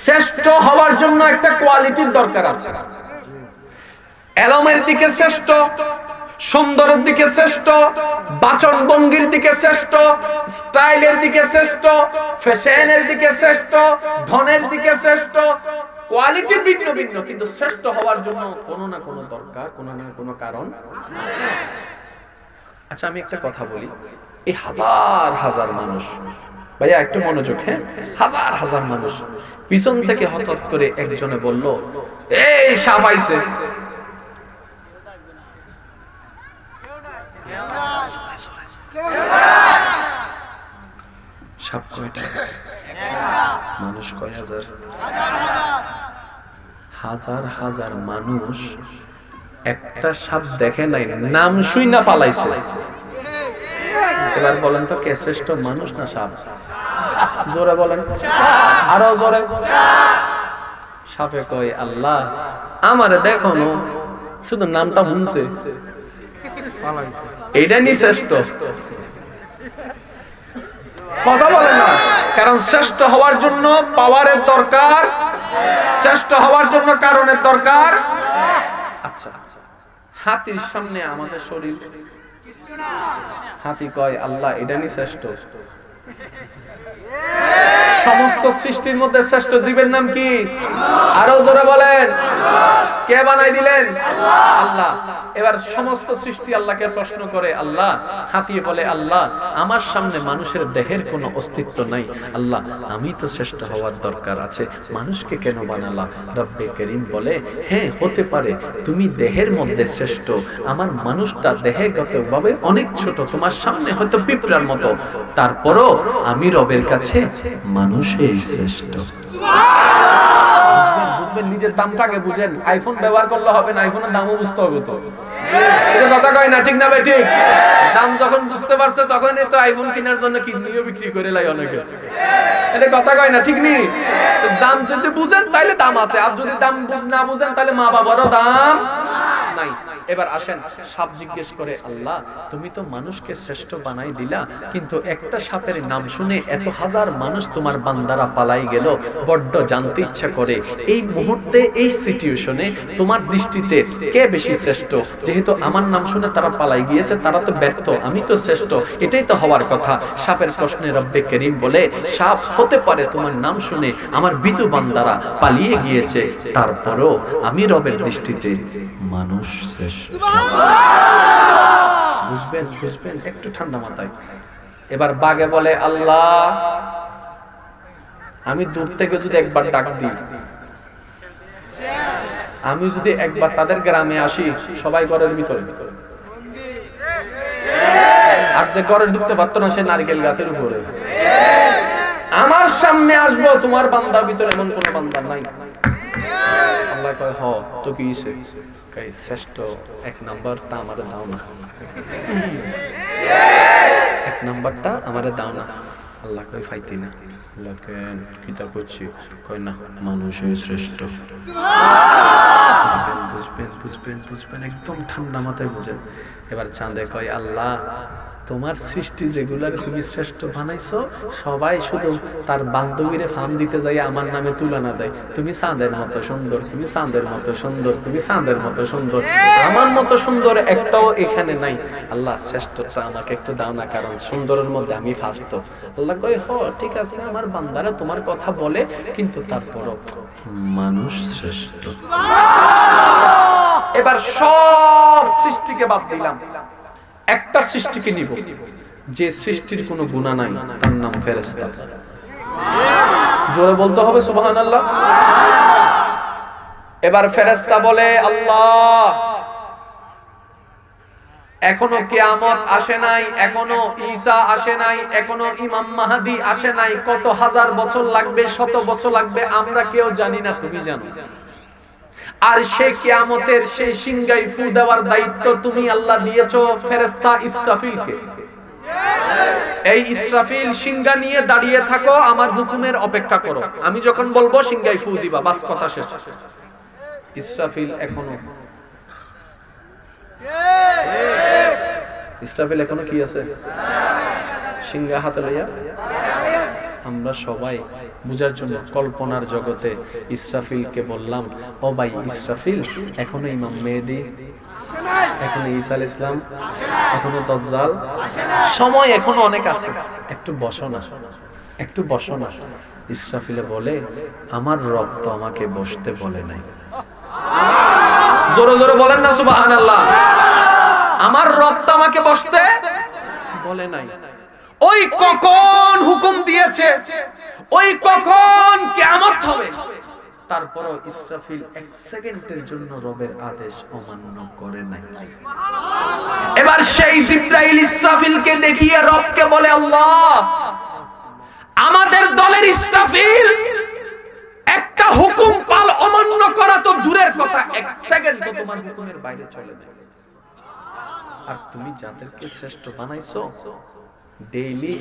শ্রেষ্ঠ হওয়ার জন্য একটা কোয়ালিটির দরকার আছে। এলমের দিকে শ্রেষ্ঠ, সুন্দরের দিকে শ্রেষ্ঠ, বাচন ভঙ্গির দিকে শ্রেষ্ঠ, স্টাইলের দিকে শ্রেষ্ঠ, ফ্যাশনের দিকে শ্রেষ্ঠ, ধনের দিকে শ্রেষ্ঠ, কোয়ালিটি ভিন্ন ভিন্ন, কিন্তু শ্রেষ্ঠ হওয়ার জন্য কোনো না কোনো দরকার, কোনো না কোনো কারণ। আচ্ছা আমি একটা কথা বলি, এই হাজার হাজার মানুষ, ভাইয়া একটু মনোযোগ, হ্যাঁ, হাজার হাজার মানুষ, পিছন থেকে হঠাৎ করে একজনে বলল এই সাপ আইছে, সাপ কয়টা, মানুষ কয় হাজার, হাজার হাজার মানুষ একটা সাপ দেখে নাই, নাম শুই না ফালাইছে। এবার বলেন তো কে শ্রেষ্ঠ, মানুষ না সাপ? জোরে বলেন, আরো জোরে। সাপে কয় আল্লাহ আমারে দেখো না, শুধু নামটা শুনছে, এইটা নি শ্রেষ্ঠ? কথা বলেন না। কারণ শ্রেষ্ঠ হওয়ার জন্য পাওয়ারের দরকার, শ্রেষ্ঠ হওয়ার জন্য কারণের দরকার। আচ্ছা হাতির সামনে আমাদের শরীর, হাতি কয় আল্লাহ এটা নি শ্রেষ্ঠ? সমস্ত সৃষ্টির মধ্যে শ্রেষ্ঠ জীবের নাম কি? আরো জোরে বলেন, কে বানাই দিলেন? আল্লাহ। এবার সমস্ত সৃষ্টি আল্লাহকে প্রশ্ন করে, আল্লাহ, হাতি বলে আল্লাহ আমার সামনে মানুষের দেহের কোনো অস্তিত্ব নাই, আল্লাহ আমি তো শ্রেষ্ঠ হওয়ার দরকার আছে, মানুষকে কেন বানালা? রব্বে করিম বলে হ্যাঁ হতে পারে তুমি দেহের মধ্যে শ্রেষ্ঠ, আমার মানুষটা দেহগতভাবে অনেক ছোট, তোমার সামনে হয়তো পিঁপড়ার মতো, তারপরও আমি রবের কাছে মানুষই শ্রেষ্ঠ। নিজের দামটাকে বুঝেন, আইফোন ব্যবহার করলে হবে না, আইফোনের দামও বুঝতে হবে তো। এটা কথা কয় না, ঠিক না ভাই? ঠিক। দাম যখন বুঝতে পারছো তখনই তো আইফোন কেনার জন্য কিডনিও বিক্রি করে লাই অনেকে। এটা কথা কয় না, ঠিক নি? দাম যদি বুঝেন তাহলে দাম আছে, আর যদি দাম না বুঝেন তাহলে মা বাবারও দাম নাই। এবার আসেন, সাপ জিজ্ঞেস করে আল্লাহ তুমি তো মানুষকে শ্রেষ্ঠ বানাই দিলা, কিন্তু একটা সাপের নাম শুনে এত হাজার মানুষ তোমার বান্দারা পালাই গেল, বড্ড জানতে ইচ্ছা করে এই মুহূর্তে এই সিচুয়েশনে তোমার দৃষ্টিতে কে বেশি শ্রেষ্ঠ? যেহেতু আমার নাম শুনে তারা পালাই গিয়েছে, তারা তো ব্যর্থ, আমি তো শ্রেষ্ঠ, এটাই তো হওয়ার কথা। সাপের প্রশ্নে রব্বে করিম বলে সাপ হতে পারে তোমার নাম শুনে আমার বিতু বান্দারা পালিয়ে গিয়েছে, তারপরও আমি রবের দৃষ্টিতে মানুষ শ্রেষ্ঠ। বুঝবেন বুঝবেন, একটু ঠান্ডা মাথায়। এবার বাঘে বলে আল্লাহ আমি দূর থেকে যদি একবার ডাক দিই, আমি যদি একবার তাদের গ্রামে আসি, সবাই ঘরের ভিতরে, আর যে ঘরে ঢুকতে পারতো না সে নারকেল গাছের উপরে, আমার সামনে আসবো, তোমার বান্দার ভিতরে এমন কোন বান্দা নাই। আল্লাহ কয় হ তো কি শ্রেষ্ঠ, এক নাম্বারটা আমারে দাও না, এক নাম্বারটা আমারে দাও না। আল্লাহ কয় ফাইতি না। আল্লাহ কেন কিতা করছি? কয় না, মানুষই শ্রেষ্ঠ। বুঝবেন বুঝবেন বুঝবেন, একদম ঠান্ডা মাথায় বুঝেন। এবার চাঁদে কয় আল্লাহ তোমার সৃষ্টি যেগুলার তুমি শ্রেষ্ঠ বানাইছো, সবাই শুধু তার বান্ধবীরে ফান দিতে যাই আমার নামে তুলনা দেয়, তুমি চাঁদের মতো সুন্দর, তুমি চাঁদের মতো সুন্দর, তুমি চাঁদের মতো সুন্দর, আমার মতো সুন্দর একটাও এখানে নাই। আল্লাহ শ্রেষ্ঠটা আমাকে একটু দাও না, কারণ সুন্দরের মধ্যে আমি ফার্স্ট। আল্লাহ কয় হ ঠিক আছে, আমার বান্দারা তোমার কথা বলে, কিন্তু তারপরও মানুষ শ্রেষ্ঠ। এবার সব সৃষ্টিকে বাদ দিলাম, একটা সৃষ্টিকে নিব যে সৃষ্টির কোনো গুনাহ নাই, তার নাম ফেরেশতা। জোরে বলতে হবে সুবহানাল্লাহ। এবার ফেরেশতা বলে, আল্লাহ এখনো কিয়ামত আসে নাই, এখনো ঈসা আসে নাই, এখনো ইমাম মাহদী আসে নাই, কত হাজার বছর লাগবে, শত বছর লাগবে, আমরা কেউ জানি না, তুমি জানো। আর সেই কিয়ামতের সেই সিংহায় ফু দেওয়ার দায়িত্ব তুমি আল্লাহ দিয়েছো ফেরেশতা ইসরাফিলকে। এই ইসরাফিল সিংহা নিয়ে দাঁড়িয়ে থাকো, আমার হুকুমের অপেক্ষা করো, আমি যখন বলবো সিংহায় ফু দিবা, বাস কথা শেষ। ইসরাফিল এখনো কি আছে? সিংহা হাতে লইয়া। আমরা সবাই বুঝার জন্য কল্পনার জগতে ইসরাফিলকে বললাম, ও ভাই ইসরাফিল, এখনো ইমাম মেহেদী, এখনো ঈসা আলাইহিস সালাম, এখনো দাজ্জাল, সময় এখনো অনেক আছে, একটু বসো না, একটু বসো না। ইসরাফিলে বলে, আমার রব তো আমাকে বসতে বলে নাই। জোরে জোরে বলেন না সুবহানাল্লাহ। আমার রব তো আমাকে বসতে বলে নাই। ওই কখন হুকুম দিয়েছে, ওই কখন কিয়ামত হবে, তারপরও ইসরাফিল এক সেকেন্ডের জন্য রবের আদেশ অমান্য করে নাই। এবার সেই জিবরাইল ইসরাফিলকে দেখিয়ে রবকে বলে, আল্লাহ আমাদের দলের ইসরাফিল একটা হুকুম পাল অমান্য করা তো দূরের কথা, এক সেকেন্ড তো তোমার হুকুমের বাইরে চলে যায়। আর তুমি যাদেরকে শ্রেষ্ঠ বানাইছো, ডেইলি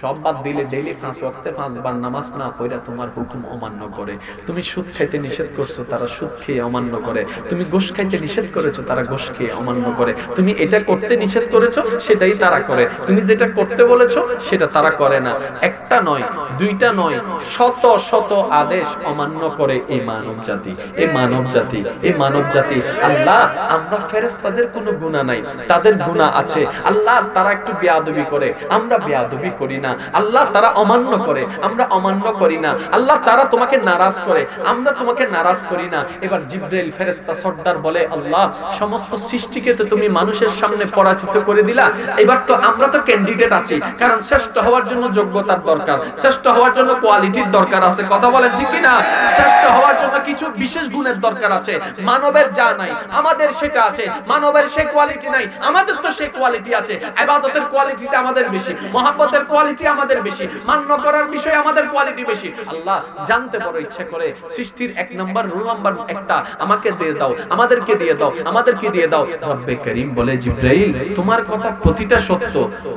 সব বাদ দিলে ডেইলি 5 ওয়াক্তে 5 বার নামাজ না পড়া তোমার হুকুম অমান্য করে। তুমি সুদ খাইতে নিষেধ করছো, তারা সুদ খেয়ে অমান্য করে। তুমি ঘুষ খাইতে নিষেধ করেছো, তারা ঘুষ খেয়ে অমান্য করে। তুমি এটা করতে নিষেধ করেছো, সেটাই তারা করে। তুমি যেটা করতে বলেছো সেটা তারা করে না। একটা নয়, দুইটা নয়, শত শত আদেশ অমান্য করে এই মানব জাতি, এই মানব জাতি, এই মানব জাতি। আল্লাহ আমরা ফেরেশতাদের কোনো গুনাহ নাই, তাদের গুনাহ আছে। আল্লাহ তারা একটু বেয়াদবি করে, আমরা বেয়াদবি করি না। আল্লাহ তারা অমান্য করে, আমরা অমান্য করি না। আল্লাহ তারা তোমাকে নারাজ করে, আমরা তোমাকে নারাজ করি না। এবার জিবরাইল ফেরেশতা সর্দার বলে, আল্লাহ সমস্ত সৃষ্টিকে তো তুমি মানুষের সামনে পরাজিত করে দিলা, এবার তো আমরা তো ক্যান্ডিডেট আছি, কারণ শ্রেষ্ঠ হওয়ার জন্য যোগ্যতার দরকার, শ্রেষ্ঠ হওয়ার জন্য কোয়ালিটির দরকার আছে। কথা বলেন ঠিক কি না? শ্রেষ্ঠ হওয়ার জন্য কিছু বিশেষ গুণের দরকার আছে। মানবের যা নাই আমাদের সেটা আছে, মানবের সেই কোয়ালিটি নাই, আমাদের তো সেই কোয়ালিটি আছে। ইবাদতের কোয়ালিটিটা আমাদের বেশি, মহব্বতের কোয়ালিটি আমাদের বেশি, মান্য করার বিষয় আমাদের কোয়ালিটি বেশি। আল্লাহ জানতে বড় ইচ্ছা করে, সৃষ্টির 1 নম্বর রুল নাম্বার একটা আমাকে দিয়ে দাও, আমাদেরকে দিয়ে দাও, আমাদেরকে দিয়ে দাও। রব্বে করিম বলে, জিবরাইল তোমার কথা প্রতিটা সত্য,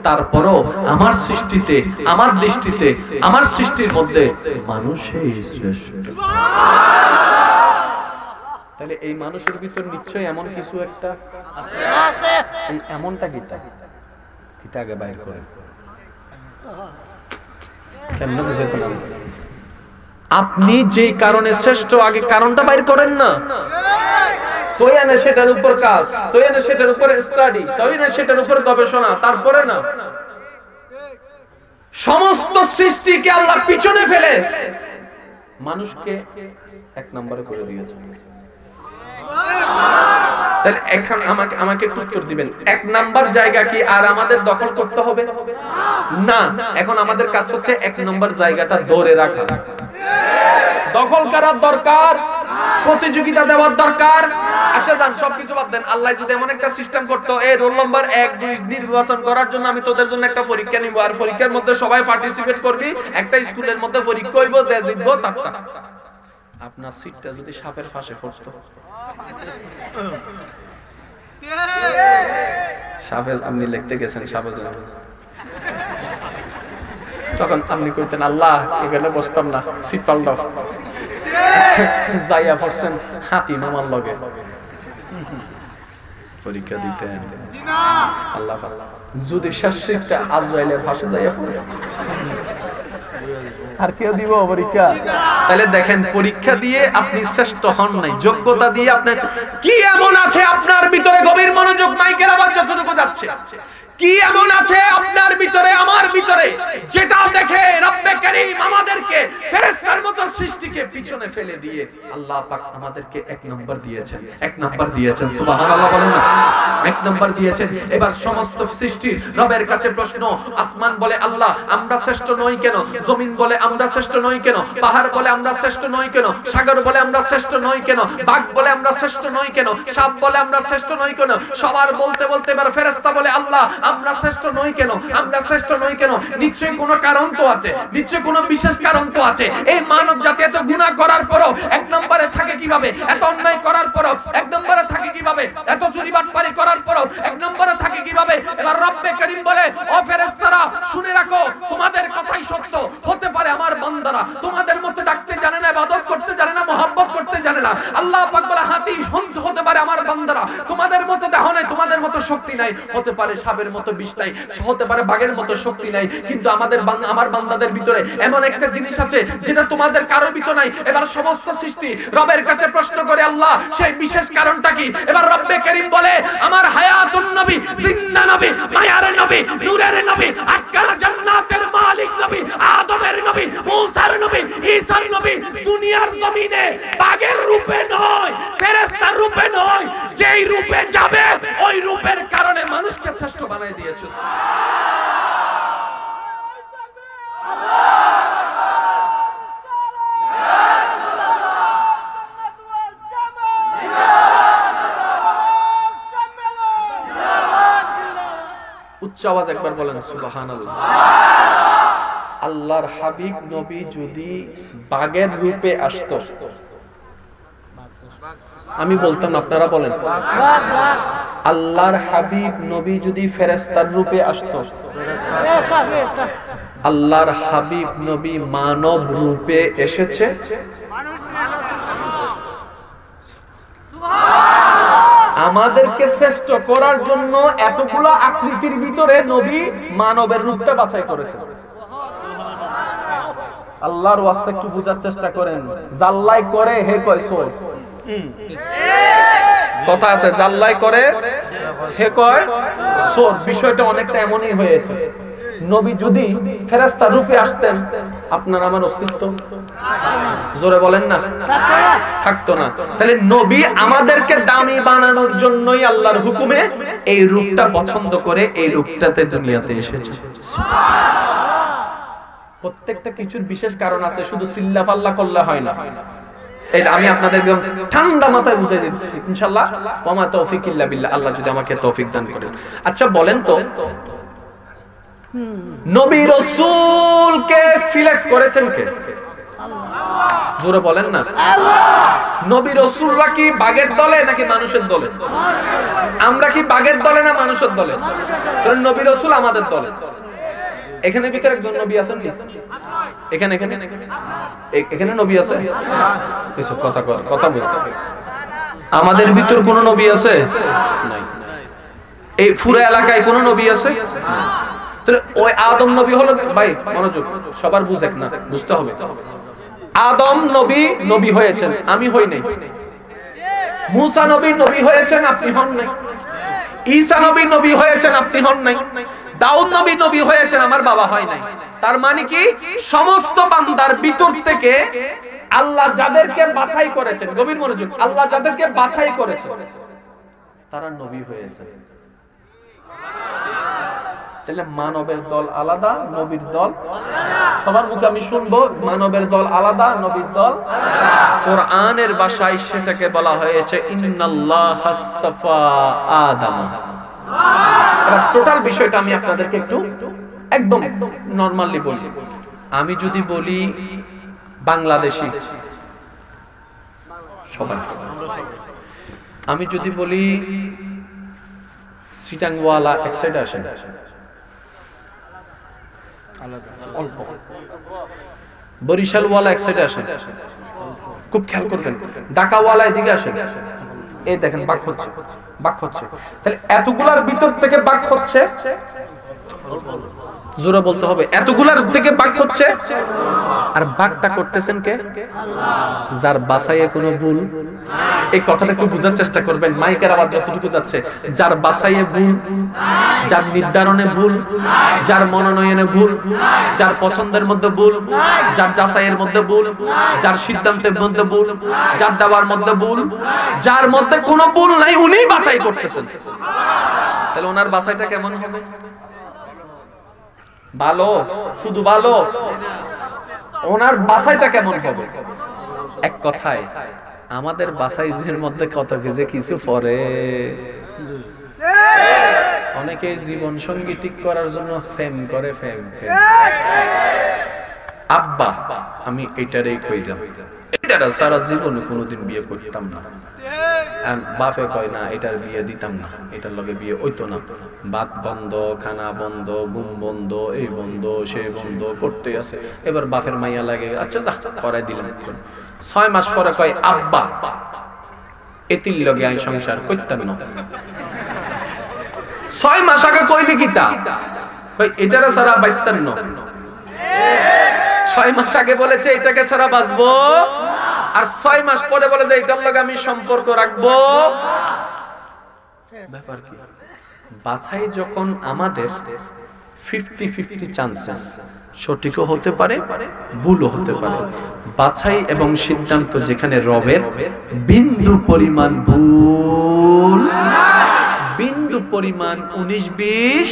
তারপরও আমার সৃষ্টিতে, আমার দৃষ্টিতে, আমার সৃষ্টির মধ্যে মানুষই শ্রেষ্ঠ। তাহলে এই মানুষের ভিতর নিশ্চয়ই এমন কিছু একটা আছে। এমনটা কিটা এটা আগে বাইর করেন। কেমনে বুঝাইতে না? আপনি যেই কারণে শ্রেষ্ঠ, আগে কারণটা বাইর করেন না। তৈয়ানে সেটার উপর কাজ, তৈয়ানে সেটার উপর স্টাডি, তৈয়ানে সেটার উপর গবেষণা, তারপরে না। সমস্ত সৃষ্টিকে আল্লাহ পিছনে ফেলে মানুষকে 1 নম্বরে করে দিয়েছে। তাহলে এখন আমাকে উত্তর দিবেন, 1 নাম্বার জায়গা কি আর আমাদের দখল করতে হবে না? এখন আমাদের কাজ হচ্ছে 1 নাম্বার জায়গাটা ধরে রাখা। দখল করার দরকার, প্রতিযোগিতা দেওয়ার দরকার। আচ্ছা জান, সবকিছু বাদ দেন। আল্লাহ যদি এমন একটা সিস্টেম করতো, এই রোল নাম্বার 1, 2 নির্বাচন করার জন্য আমি তোদের জন্য একটা পরীক্ষা নিব, আর পরীক্ষার মধ্যে সবাই পার্টিসিপেট করবি, একটা স্কুলের মধ্যে পরীক্ষা হইব, যে জিতবো তারটা। আপনার সিটটা যদি সাপের ফাঁসে পড়তো, সাপে আপনি লিখতে গেছেন, সাপে তখন আপনি কইতেন, আল্লাহ এখানে বসতাম না, সিট পাল্টাও। যাইয়া পড়ছেন হাতি মামার লগে, পরীক্ষা দিতেন। আল্লাহ যদি শেষ সিটটা আজরাইলের ফাঁসে যাইয়া পড়ে, আর কেউ দিব পরীক্ষা? তাহলে দেখেন, পরীক্ষা দিয়ে আপনি শ্রেষ্ঠ হন নাই, যোগ্যতা দিয়ে আপনি কি এমন আছে আপনার ভিতরে? গভীর মনোযোগ, মাইকের আওয়াজ যতটুকু যাচ্ছে, কি এমন আছে আপনার ভিতরে আমার ভিতরে যেটা দেখে রব্বে করিম আমাদেরকে ফেরেশতার মতো সৃষ্টিকে পিছনে ফেলে দিয়ে আল্লাহ পাক আমাদেরকে এক নাম্বার দিয়েছেন সুবহানাল্লাহ বলেন না এক নাম্বার দিয়েছেন। এবার সমস্ত সৃষ্টির রবের কাছে প্রশ্ন, আসমান বলে আল্লাহ আমরা শ্রেষ্ঠ নই কেন, জমিন বলে আমরা শ্রেষ্ঠ নই কেন, পাহাড় বলে আমরা শ্রেষ্ঠ নই কেন, সাগর বলে আমরা শ্রেষ্ঠ নই কেন, বাঘ বলে আমরা শ্রেষ্ঠ নই কেন, সাপ বলে আমরা শ্রেষ্ঠ নই কেন, সবার বলতে বলতে এবার ফেরেশতা বলে আল্লাহ আমরা শ্রেষ্ঠ নই কেন, আমরা শ্রেষ্ঠ নই কেন, নিশ্চয়ই কোনো কারণ তো আছে, নিশ্চয়ই কোনো বিশেষ কারণ তো আছে। এই মানব জাতি এত গুনাহ করার পরও এক নম্বরে থাকে কিভাবে, এত অন্যায় করার পরও এক নম্বরে থাকে কিভাবে, এত চুরি বাটপারি করার পরও এক নম্বরে থাকে কিভাবে? এবার রব্বে করিম বলে ও ফেরেশতারা শুনে রাখো, তোমাদের কথাই সত্য, হতে পারে আমার বান্দারা তোমাদের মতো ডাকতে জানে না, ইবাদত করতে জানে না, মহব্বত করতে জানে না। আল্লাহ পাক বলে হাতি হতে পারে আমার বান্দারা তোমাদের মতো দেহ নাই, তোমাদের মতো শক্তি নাই, হতে পারে সাপের মতো বিষ নাই, হতে পারে বাঘের মতো শক্তি নাই, কিন্তু আমার বান্দাদের ভিতরে এমন একটা জিনিস আছে যেটা তোমাদের কারোর ভিতরে নাই। এবার সমস্ত সৃষ্টি রবের কাছে প্রশ্ন করে আল্লাহ সেই বিশেষ কারণটা কি? এবার রব্বে করিম বলে আমার হায়াতুন নবী, জিন্দা নবী, মায়ার নবী, নূরের নবী, আকাল জান্নাতের মালিক নবী, আদমের নবী, মূসার নবী, ঈসার নবী দুনিয়ার জমিনে বাঘের রূপে নয়, ফেরেশতার রূপে নয়, যেই রূপে যাবে ওই রূপের কারণে মানুষকে শ্রেষ্ঠ বানাই দিয়েছে। উচ্চ আওয়াজ একবার বলেন সুবহানাল্লাহ। আল্লাহর হাবিব নবী যদি বাঘের রূপে আসতো, আমি বলতাম আপনারা বলেন, আল্লাহর হাবিব নবী যদি ফেরেশতার রূপে আসতো, আল্লাহর হাবিব নবী মানব রূপে এসেছে, আমাদেরকে শ্রেষ্ঠ করার জন্য এতগুলো আকৃতির ভিতরে নবী মানবের রূপটা বাছাই করেছেন। আল্লাহর ওয়াস্তে একটু বুঝার চেষ্টা করেন, জাল্লাই করে হে কয় সোল, কথা আছে, জাল্লাই করে হে কয় সোল, বিষয়টা অনেকটা এমনই হয়েছে। নবী যদি ফেরেশতার রূপে আসতেন আপনার আমার অস্তিত্ব জোরে বলেন না থাকতো না। তাহলে নবী আমাদেরকে দামি বানানোর জন্যই আল্লাহর হুকুমে এই রূপটা পছন্দ করে এই রূপটাতে দুনিয়াতে এসেছে। প্রত্যেকটা কিছুর বিশেষ কারণ আছে, শুধু সিল্লা পাল্লা করলে হয় না। এটা আমি আপনাদেরকে ঠান্ডা মাথায় বুঝিয়ে দিচ্ছি ইনশাআল্লাহ। ওয়া মা তৌফিক ইল্লা বিল্লাহ, আল্লাহ যদি আমাকে তৌফিক দান করেন। আচ্ছা বলেন তো, নবী রাসূলকে সিলেক্ট করেছেন কে? আল্লাহ। জোরে বলেন না আল্লাহ। নবী রাসূলরা কি বাঘের দলে নাকি মানুষের দলে? আমরা কি বাঘের দলে না মানুষের দলে? তো নবী রাসূল আমাদের দলে। এখানে ভিতরে একজন নবী আছেন কি? এখানে এখানে এখানে নবী আছে? এসব কথা বলতে আমাদের ভিতর কোন নবী আছে? নাই। এই পুরো এলাকায় কোন নবী আছে? তাহলে ওই আদম নবী হলো, ভাই মনোযোগ, সবার বুঝেক না, বুঝতে হবে। আদম নবী হয়েছেন, আমি হই নাই। মুসা নবী হয়েছেন, আপনি হন নাই। ঈসা নবী হয়েছেন, আপনি হন নাই। দাউদ নবী হয়েছেন, আমার বাবা হয় নাই। তার মানে কি সমস্ত বান্দার ভিতর থেকে আল্লাহ যাদেরকে বাছাই করেছেন, গভীর মনোযোগ, আল্লাহ যাদেরকে বাছাই করেছেন তারা নবী হয়েছে। তাহলে মানবের দল আলাদা, নবীর দল সবার মুখে আমি শুনবো, মানবের দল আলাদা, নবীর দল আলাদা। কোরআনের ভাষায় সেটাকে বলা হয়েছে ইন্নাল্লাহা আস্তাফা আদম। এবার টোটাল বিষয়টা আমি আপনাদেরকে একটু একদম নরমালি বলি। আমি যদি বলি বাংলাদেশি সবাই, আমি যদি বলি সিটাংওয়ালা এক সাইডে আসেন, অল্প, বরিশালওয়ালা এক সাইডে আসেন, খুব খেয়াল করবেন, ঢাকাওয়ালা এদিকে আসেন, এই দেখেন বাক হচ্ছে। তাহলে এতগুলার ভিতর থেকে বাক হচ্ছে জোরে বলতে হবে। এতগুলার থেকে ভাগ হচ্ছে, আর ভাগটা করতেছেন কে? যার বাছাইয়ে কোনো ভুল। এই কথাটা একটু বোঝার চেষ্টা করবেন, মাইকের আওয়াজ যতটুকু যাচ্ছে। যার বাছাইয়ে ভুল, যার নির্ধারণে ভুল, যার মনোনয়নে ভুল, যার পছন্দের মধ্যে ভুল, যার যাচাইয়ের মধ্যে ভুল, যার সিদ্ধান্তের মধ্যে ভুল, যার দেওয়ার মধ্যে ভুল, যার মধ্যে কোনো ভুল নাই উনিই বাছাই করতেছেন। তাহলে ওনার বাছাইটা কেমন হবে? ভালো, শুধু ভালো। ওনার বাছাইটা কেমন হবে? এক কথায় আমাদের বাছাইয়ের মধ্যে কত কিছু পড়ে। অনেকে জীবন সঙ্গী ঠিক করার জন্য ফেম করে, ফেম। আব্বা আমি এটারই কইলাম, এটারা সারা জীবন কোনোদিন বিয়ে করতাম না। বাপে কয় না এটার বিয়ে দিতাম না, এটার লগে বিয়ে হইতো না। ভাত বন্ধ, খানা বন্ধ, ঘুম বন্ধ, এই বন্ধ, সে বন্ধ করতে আছে। এবার বাপের মাইয়া লাগে, আচ্ছা যা করাই দিলাম। 6 মাস পরে কয় আব্বা এতির লগে আই সংসার করতাম না। 6 মাস আগে কইলি কি তা? কই এটারা সারা বাঁচতাম না। 6 মাস আগে বলেছে এটাকে ছাড়া বাঁচবো, আর 6 মাস পরে বলে যে এটার লগে আমি সম্পর্ক রাখবো। ব্যাপার কি? বাছাই যখন আমাদের 50-50 চান্সেস, সঠিকও হতে পারে, ভুলও হতে পারে। বাছাই এবং সিদ্ধান্ত যেখানে রবের, বিন্দু পরিমাণ ভুল, বিন্দু পরিমাণ 19-20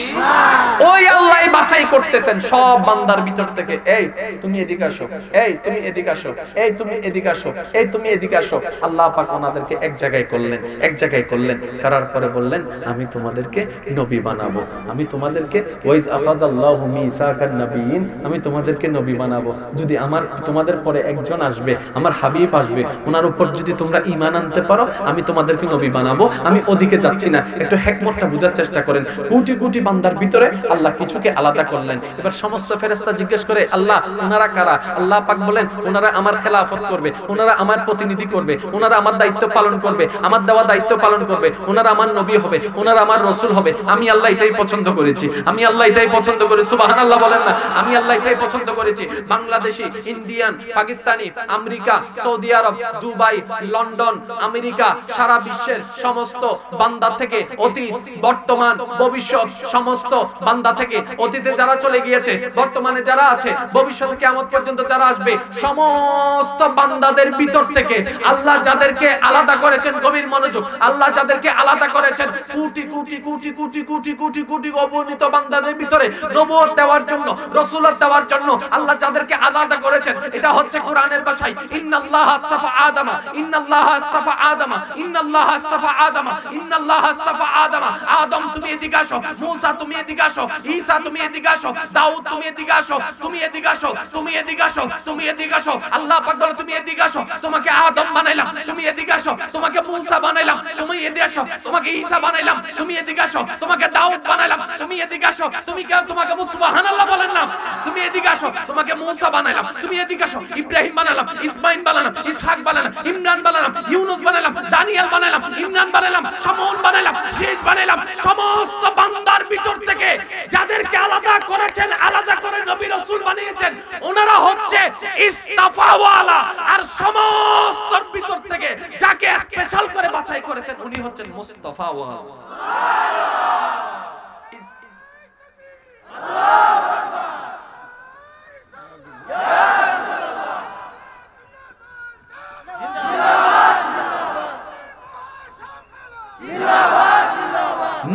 ওই আল্লাহ বাছাই করতেছেন সব বান্দার ভিতর থেকে। এই তুমি এদিকে আসো, এই তুমি এদিকে আসো, এই তুমি এদিকে আসো, এই তুমি এদিকে আসো। আল্লাহ পাক ওনাদেরকে এক জায়গায় করলেন, এক জায়গায় করলেন, করার পরে বললেন আমি তোমাদেরকে নবী বানাবো, আমি তোমাদেরকে ওয়াইজ আখাযাল্লাহু মিসাকান নবিয়িন, আমি তোমাদেরকে নবী বানাবো। যদি আমার তোমাদের পরে একজন আসবে, আমার হাবিব আসবে, ওনার উপর যদি তোমরা ঈমান আনতে পারো আমি তোমাদেরকে নবী বানাবো। আমি ওদিকে যাচ্ছি না। একটু হিকমতটা বুঝার চেষ্টা করেন। কোটি কোটি বান্দার ভিতরে আল্লাহ কিছুকে আলাদা করলেন। এবার সমস্ত ফেরেশতা জিজ্ঞেস করে আল্লাহ ওনারা কারা? আল্লাহ পাক বলেন ওনারা আমার খেলাফত করবে, ওনারা আমার প্রতিনিধি করবে, ওনারা আমার দায়িত্ব পালন করবে, আমার দেওয়া দায়িত্ব পালন করবে, ওনারা আমার নবী হবে, ওনারা আমার রাসূল হবে। আমি আল্লাহ এটাই পছন্দ করেছি, আমি আল্লাহ এটাই পছন্দ করি। সুবহানাল্লাহ বলেন না? আমি আল্লাহ এটাই পছন্দ করেছি। Bangladeshi, Indian, Pakistani, America, Saudi Arab, Dubai, London, America, সারা বিশ্বের সমস্ত বান্দা থেকে, অতীত, বর্তমান, ভবিষ্যৎ, সমস্ত বান্দা থেকে, অতীতে যারা চলে গিয়েছে, বর্তমানে যারা আছে, ভবিষ্যতে কিয়ামত পর্যন্ত যারা আসবে, সমস্ত বান্দাদের ভিতর থেকে আল্লাহ যাদেরকে আলাদা করেছেন, গভীর মনোযোগ, আল্লাহ যাদেরকে আলাদা করেছেন কোটি কোটি কোটি কোটি কোটি কোটি কোটি অগণিত বান্দাদের ভিতরে নবুয়ত দেওয়ার জন্য, রাসূলত দেওয়ার জন্য আল্লাহ যাদেরকে আলাদা করেছেন, এটা হচ্ছে কোরআনের ভাষায় ইন্নাল্লাহা আস্তাফা আদামা, ইন্নাল্লাহা আস্তাফা আদামা, ইন্নাল্লাহা আস্তাফা আদামা, ইন্নাল্লাহা আস্তাফা আদামা। আদম তুমি এদিকে আসো, মুসা তুমি এদিকে আসো, ঈসা তুমি এদিকে আসো, দাউদ তুমি এদিকে আসো, তুমি এদিকে আসো, তুমি এদিকে আসো, তুমি এদিকে আসো। আল্লাহ পাক বলে তুমি এদিকে আসো, তোমাকে আদম বানাইলাম, তুমি এদিকে আসো, তোমাকে মুসা বানাইলাম, তুমি এদিকে আসো, তোমাকে ঈসা বানাইলাম, তুমি এদিকে আসো, তোমাকে দাউদ বানাইলাম, তুমি এদিকে আসো, তুমি কে তোমাকে সুবহানাল্লাহ বলেন না? তুমি এদিকে আসো, তোমাকে মুসা বানাইলাম, তুমি এদিকে আসো, ইব্রাহিম বানাইলাম, ইসমাঈল বানাইলাম, ইসহাক বানাইলাম, ইমরান বানাইলাম, ইউনুস বানাইলাম, দানিয়েল বানাইলাম, ইমরান বানাইলাম, শামউন বানাইলাম, শেষ বানাইলাম। সমস্ত বান্দার ভিতর থেকে যাদেরকে আলাদা করেছেন, আলাদা করে নবী রাসূল বানিয়েছেন, ওনারা হচ্ছে ইস্তাফাওয়ালা। আর সমস্ত ভিতর থেকে যাকে স্পেশাল করে বাছাই করেছেন উনি হচ্ছেন মুস্তাফাওয়ালা।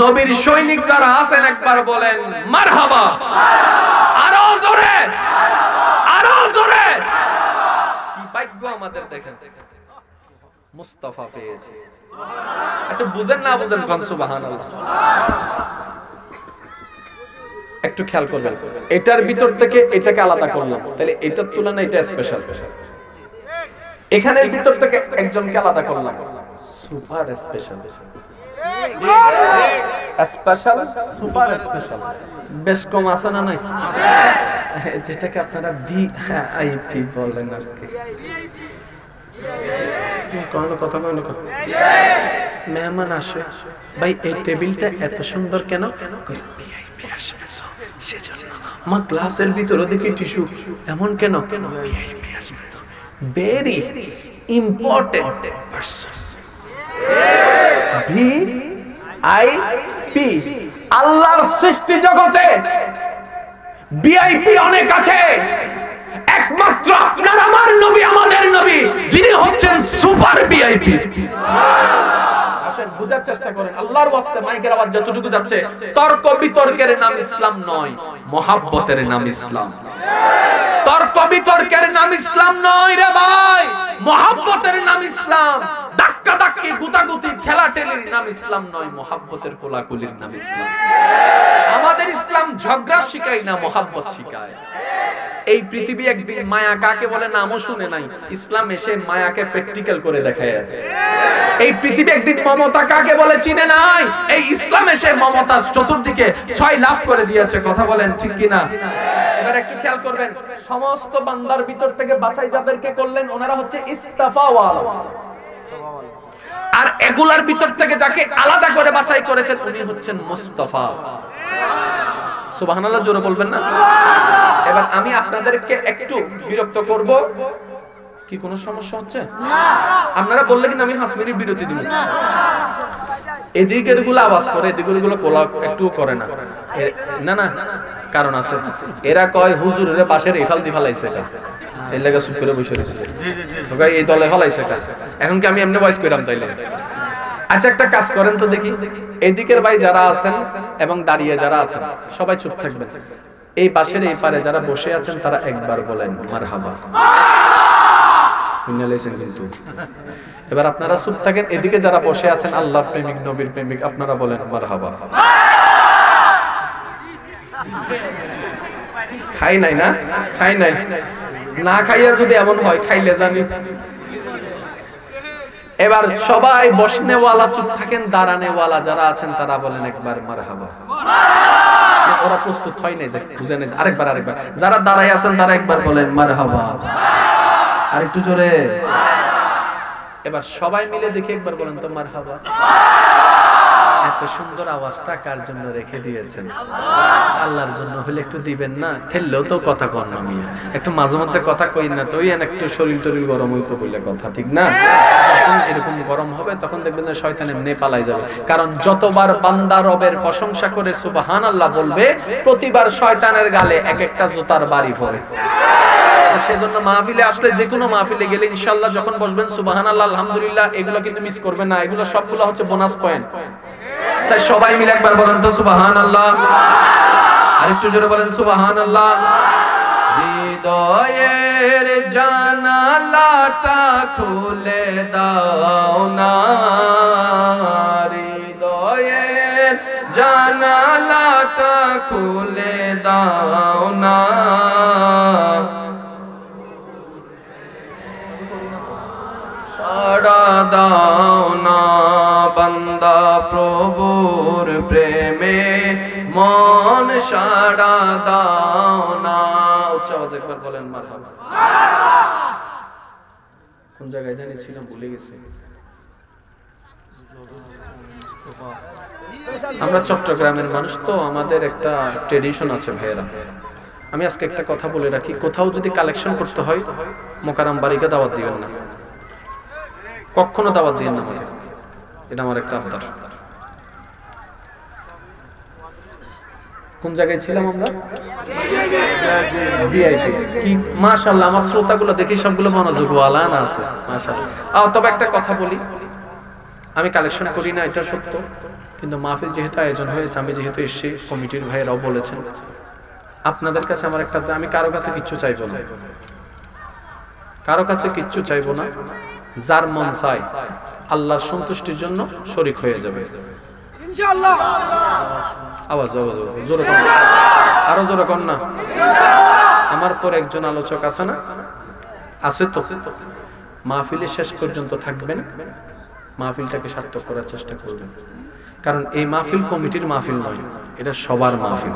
নবীর সৈনিক যারা আছেন একবার বলেন মারহাবা। আরো জোরে, আরো জোরে। কি ভাগ্য আমাদের দেখেন, মুস্তাফা পেয়েছে। আচ্ছা বুঝেন না বুঝেন কোন সুবহানাল্লাহ। একটু খেয়াল করবেন, এটার ভিতর থেকে এটাকে আলাদা করলাম, তাহলে এটার তুলনায় এটা স্পেশাল। এখানের ভিতর থেকে একজনকে আলাদা করলাম, super special. Special, super special, বেশ কম আছে না? নাই, যেটাকে আপনারা ভিআইপি বলেন আর কি। কথা কইলো, মেহমান আসে, ভাই এই টেবিলটা এত সুন্দর কেন? ভিআইপি আসবে তো সেজন্য মা ক্লাসের ভিতরে দেখি টিস্যু, এমন কেন? ভিআইপি আসবে তো, ভেরি ইম্পর্টেন্ট পারসন। ভিআইপি, আল্লাহর সৃষ্টি জগতে ভিআইপি অনেক আছে, একমাত্র আপনার আমার নবী, আমাদের নবী, যিনি হচ্ছেন সুপার ভিআইপি। আসেন বুঝার চেষ্টা করেন, আল্লাহর ওয়াস্তে মাইকের আওয়াজ যতটুকু যাচ্ছে, তর্ক বিতর্কের নাম ইসলাম নয়, মহাব্বতের নাম ইসলাম। তর্ক বিতর্কের নাম ইসলাম নয় রে ভাই, মহাব্বতের নাম ইসলাম। ধাক্কা ধাক্কি গুতাগুতি ঠেলাঠেলির নাম ইসলাম নয়, মহাব্বতের কোলাকুলির নাম ইসলাম। আমাদের ইসলাম ঝগড়া শিখায় না, মহাব্বত শিখায়। এই পৃথিবী একদিন মায়া কাকে বলে নামও শুনে নাই, ইসলাম এসে মায়াকে প্র্যাকটিক্যাল করে দেখায় আছে। এই পৃথিবী একদিন মমতা কাকে বলে চিনে নাই, এই ইসলাম এসে মমতার চতুর্দিকে 6 লাভ করে দিয়েছে। কথা বলেন ঠিক কিনা? এবার একটু খেয়াল করবেন, সমস্ত বান্দার ভিতর থেকে বাছাই যাদেরকে করলেন ওনারা হচ্ছে ইস্তাফাওয়ালা, আর এগুলার ভিতর থেকে যাকে আলাদা করে বাছাই করেছেন উনি হচ্ছেন মুস্তাফা। সুবহানাল্লাহ জোরে বলবেন না? এবার আমি আপনাদেরকে একটু বিরক্ত করব, কি কোনো সমস্যা হচ্ছে? আপনারা বললে কিন্তু আমি 5 মিনিট বিরতি দিব। এদিকের গুলো আওয়াজ করে, এদিকের গুলো কোলা একটু করে না। না না, কারণ আছে। এরা কয় হুজুরের পাশের এই ফালদি ফালাইছে কাজ, এই লাগা চুপ করে বসে রইছে। তো কয় এই দলে ফালাইছে কাজ, এখন কি আমি এমনি ভয়েস কইরাম তাইলে? আচ্ছা একটা কাজ করেন তো দেখি, এদিকের ভাই যারা আছেন এবং দাঁড়িয়ে যারা আছেন সবাই চুপ থাকবেন। এই পাশের এই পারে যারা বসে আছেন তারা একবার বলেন মারহাবা। কিন্তু এবার আপনারা চুপ থাকেন, এদিকে যারা বসে আছেন আল্লাহর প্রেমিক নবীর প্রেমিক আপনারা বলেন মারহাবা। খাই নাই না, খাই নাই না, খাইয়া যদি এমন হয় খাইলে জানি। এবার সবাই বসনেওয়ালা চুপ থাকেন, দাঁড়ানেওয়ালা যারা আছেন তারা বলেন একবার মারহাবা। ওরা প্রস্তুত হয় নাই, বুঝে নেই, আরেকবার আরেকবার। যারা দাঁড়ায় আছেন তারা একবার বলেন মারহাবা, আরেকটু জোরে। এবার সবাই মিলে দেখি একবার বলেন তো মারহাবা। এত সুন্দর আওয়াজটা কার জন্য রেখে দিয়েছেন? আল্লাহর জন্য হলে একটু দিবেন না? ঠেললেও তো কথা কন না মিয়া, একটু মাঝে মধ্যে কথা কই না তো, একটু শরীর টরিল গরম হইতো বলে কথা, ঠিক না? যখন এরকম গরম হবে তখন দেখবেন যে শয়তান এমনি পালাই যাবে। কারণ যতবার বান্দা রবের প্রশংসা করে সুবহানাল্লাহ বলবে, প্রতিবার শয়তানের গালে এক একটা জুতার বাড়ি পড়ে। সেজন্য মাহফিলে আসলে, যে কোনো মাহফিলে গেলে ইনশাআল্লাহ যখন বসবেন সুবহানাল্লাহ আলহামদুলিল্লাহ এগুলো কিন্তু মিস করবেন না, এগুলো সবগুলো হচ্ছে বোনাস পয়েন্ট। সবাই মিলে একবার বলেন তো সুবহানাল্লাহ, আরেকটু জোরে বলেন সুবহানাল্লাহ। হৃদয়ের জানালাটা খুলে দাও না, হৃদয়ের জানালাটা খুলে দাও না, সাড়া দাও না বান্দা প্রভুর প্রেমে, মন সাড়া দাও না। উচ্চ আওয়াজে একবার বলেন মারহাবা। কোন জায়গায় জানি ছিলাম, ভুলে গেছি। আমরা চট্টগ্রামের মানুষ তো, আমাদের একটা ট্রেডিশন আছে ভাইয়েরা। আমি আজকে একটা কথা বলে রাখি, কোথাও যদি কালেকশন করতে হয় মোকাররম বাড়িকে দাওয়াত দিবেন না, কখনো দাওয়াত দিবেন না আমাকে, এটা আমার একটা আবদার। কোন জায়গায় ছিলাম আমরা? ভিআইপি। কি মাশাআল্লাহ, আমার শ্রোতাগুলো দেখি সবগুলো মনোযোগওয়ালা না আছে মাশাআল্লাহ। তবে একটা কথা বলি, আমি কালেকশন করি না এটা সত্য, কিন্তু মাহফিল যেহেতু আয়োজন হয়েছে, আমি যেহেতু এসেছি, কমিটির ভাইরাও বলেছেন, আপনাদের কাছে আমার একটা, আমি কারো কাছে কিচ্ছু চাইবো না, কারো কাছে কিচ্ছু চাইবো না। যার মন চায় আল্লাহর সন্তুষ্টির জন্য শরীক হয়ে যাবে ইনশাআল্লাহ। আওয়াজ জোরে কর, আরো জোরে কর না। আমার পর একজন আলোচক আছে না, আছে তো, মাহফিলের শেষ পর্যন্ত থাকবেন, মাহফিলটাকে সার্থক করার চেষ্টা করবেন। কারণ এই মাহফিল কমিটির মাহফিল নয়, এটা সবার মাহফিল।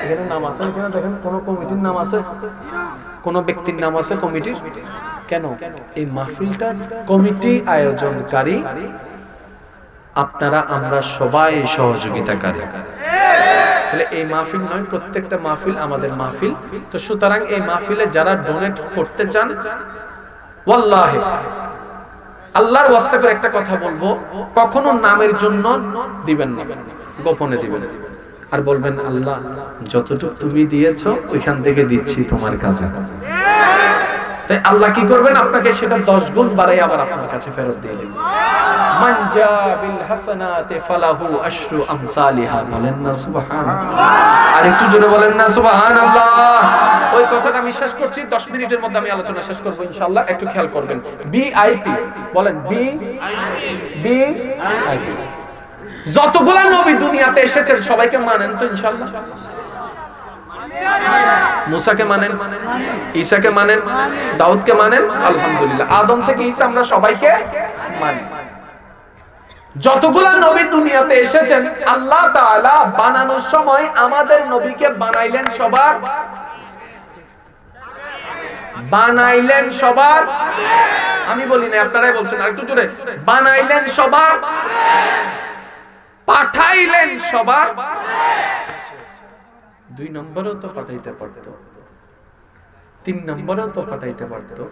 এখানে নাম আছে কিনা দেখেন, কোন কমিটির নাম আছে? কোন ব্যক্তির নাম আছে কমিটির? কেন? এই মাহফিলটা কমিটি আয়োজনকারী, আপনারা আমরা সবাই সহযোগিতাকারী। তাহলে এই মাহফিল নয়, প্রত্যেকটা মাহফিল আমাদের মাহফিল। তো সুতরাং এই মাহফিলে যারা ডোনেট করতে চান, ওয়াল্লাহি আল্লাহর ওয়াস্তে করে একটা কথা বলবো, কখনো নামের জন্য দিবেন না, গোপনে দিবেন। আর বলবেন আল্লাহ যতটুকু তুমি দিয়েছো ওইখান থেকে দিচ্ছি তোমার কাছে। তাই আল্লাহ কি করবেন, আপনাকে সেটা 10 গুণ বাড়াই আবার আপনার কাছে ফেরত দিয়ে দিবেন। মান জা বিল হাসানাতি ফালাহু আশরু আমসালিহা, বলেন না সুবহানাল্লাহ। আর একটু জোরে বলেন না সুবহানাল্লাহ। ওই কথাটা আমি শেষ করছি, 10 মিনিটের মধ্যে আমি আলোচনা শেষ করব ইনশাআল্লাহ। একটু খেয়াল করবেন, বিআইপি বলেন, বিআইপি। যতগুলা নবী দুনিয়াতে এসেছেন সবাইকে মানেন তো ইনশাআল্লাহ? মুসাকে মানেন, ঈসাকে মানেন, দাউদকে মানেন, আলহামদুলিল্লাহ। আদম থেকে ঈসা আমরা সবাইকে মানি। যতগুলা নবী দুনিয়াতে এসেছেন আল্লাহ তাআলা বানানোর সময় আমাদের নবীকে বানাইলেন সবার, আমি বলি না আপনারাই বলছেন, আর একটু জোরে, বানাইলেন সবার, পাঠাইলেন সবার। 2 নম্বরেও তো পাঠাইতে পারতো, 3 নম্বরেও তো পাঠাইতে পারতো,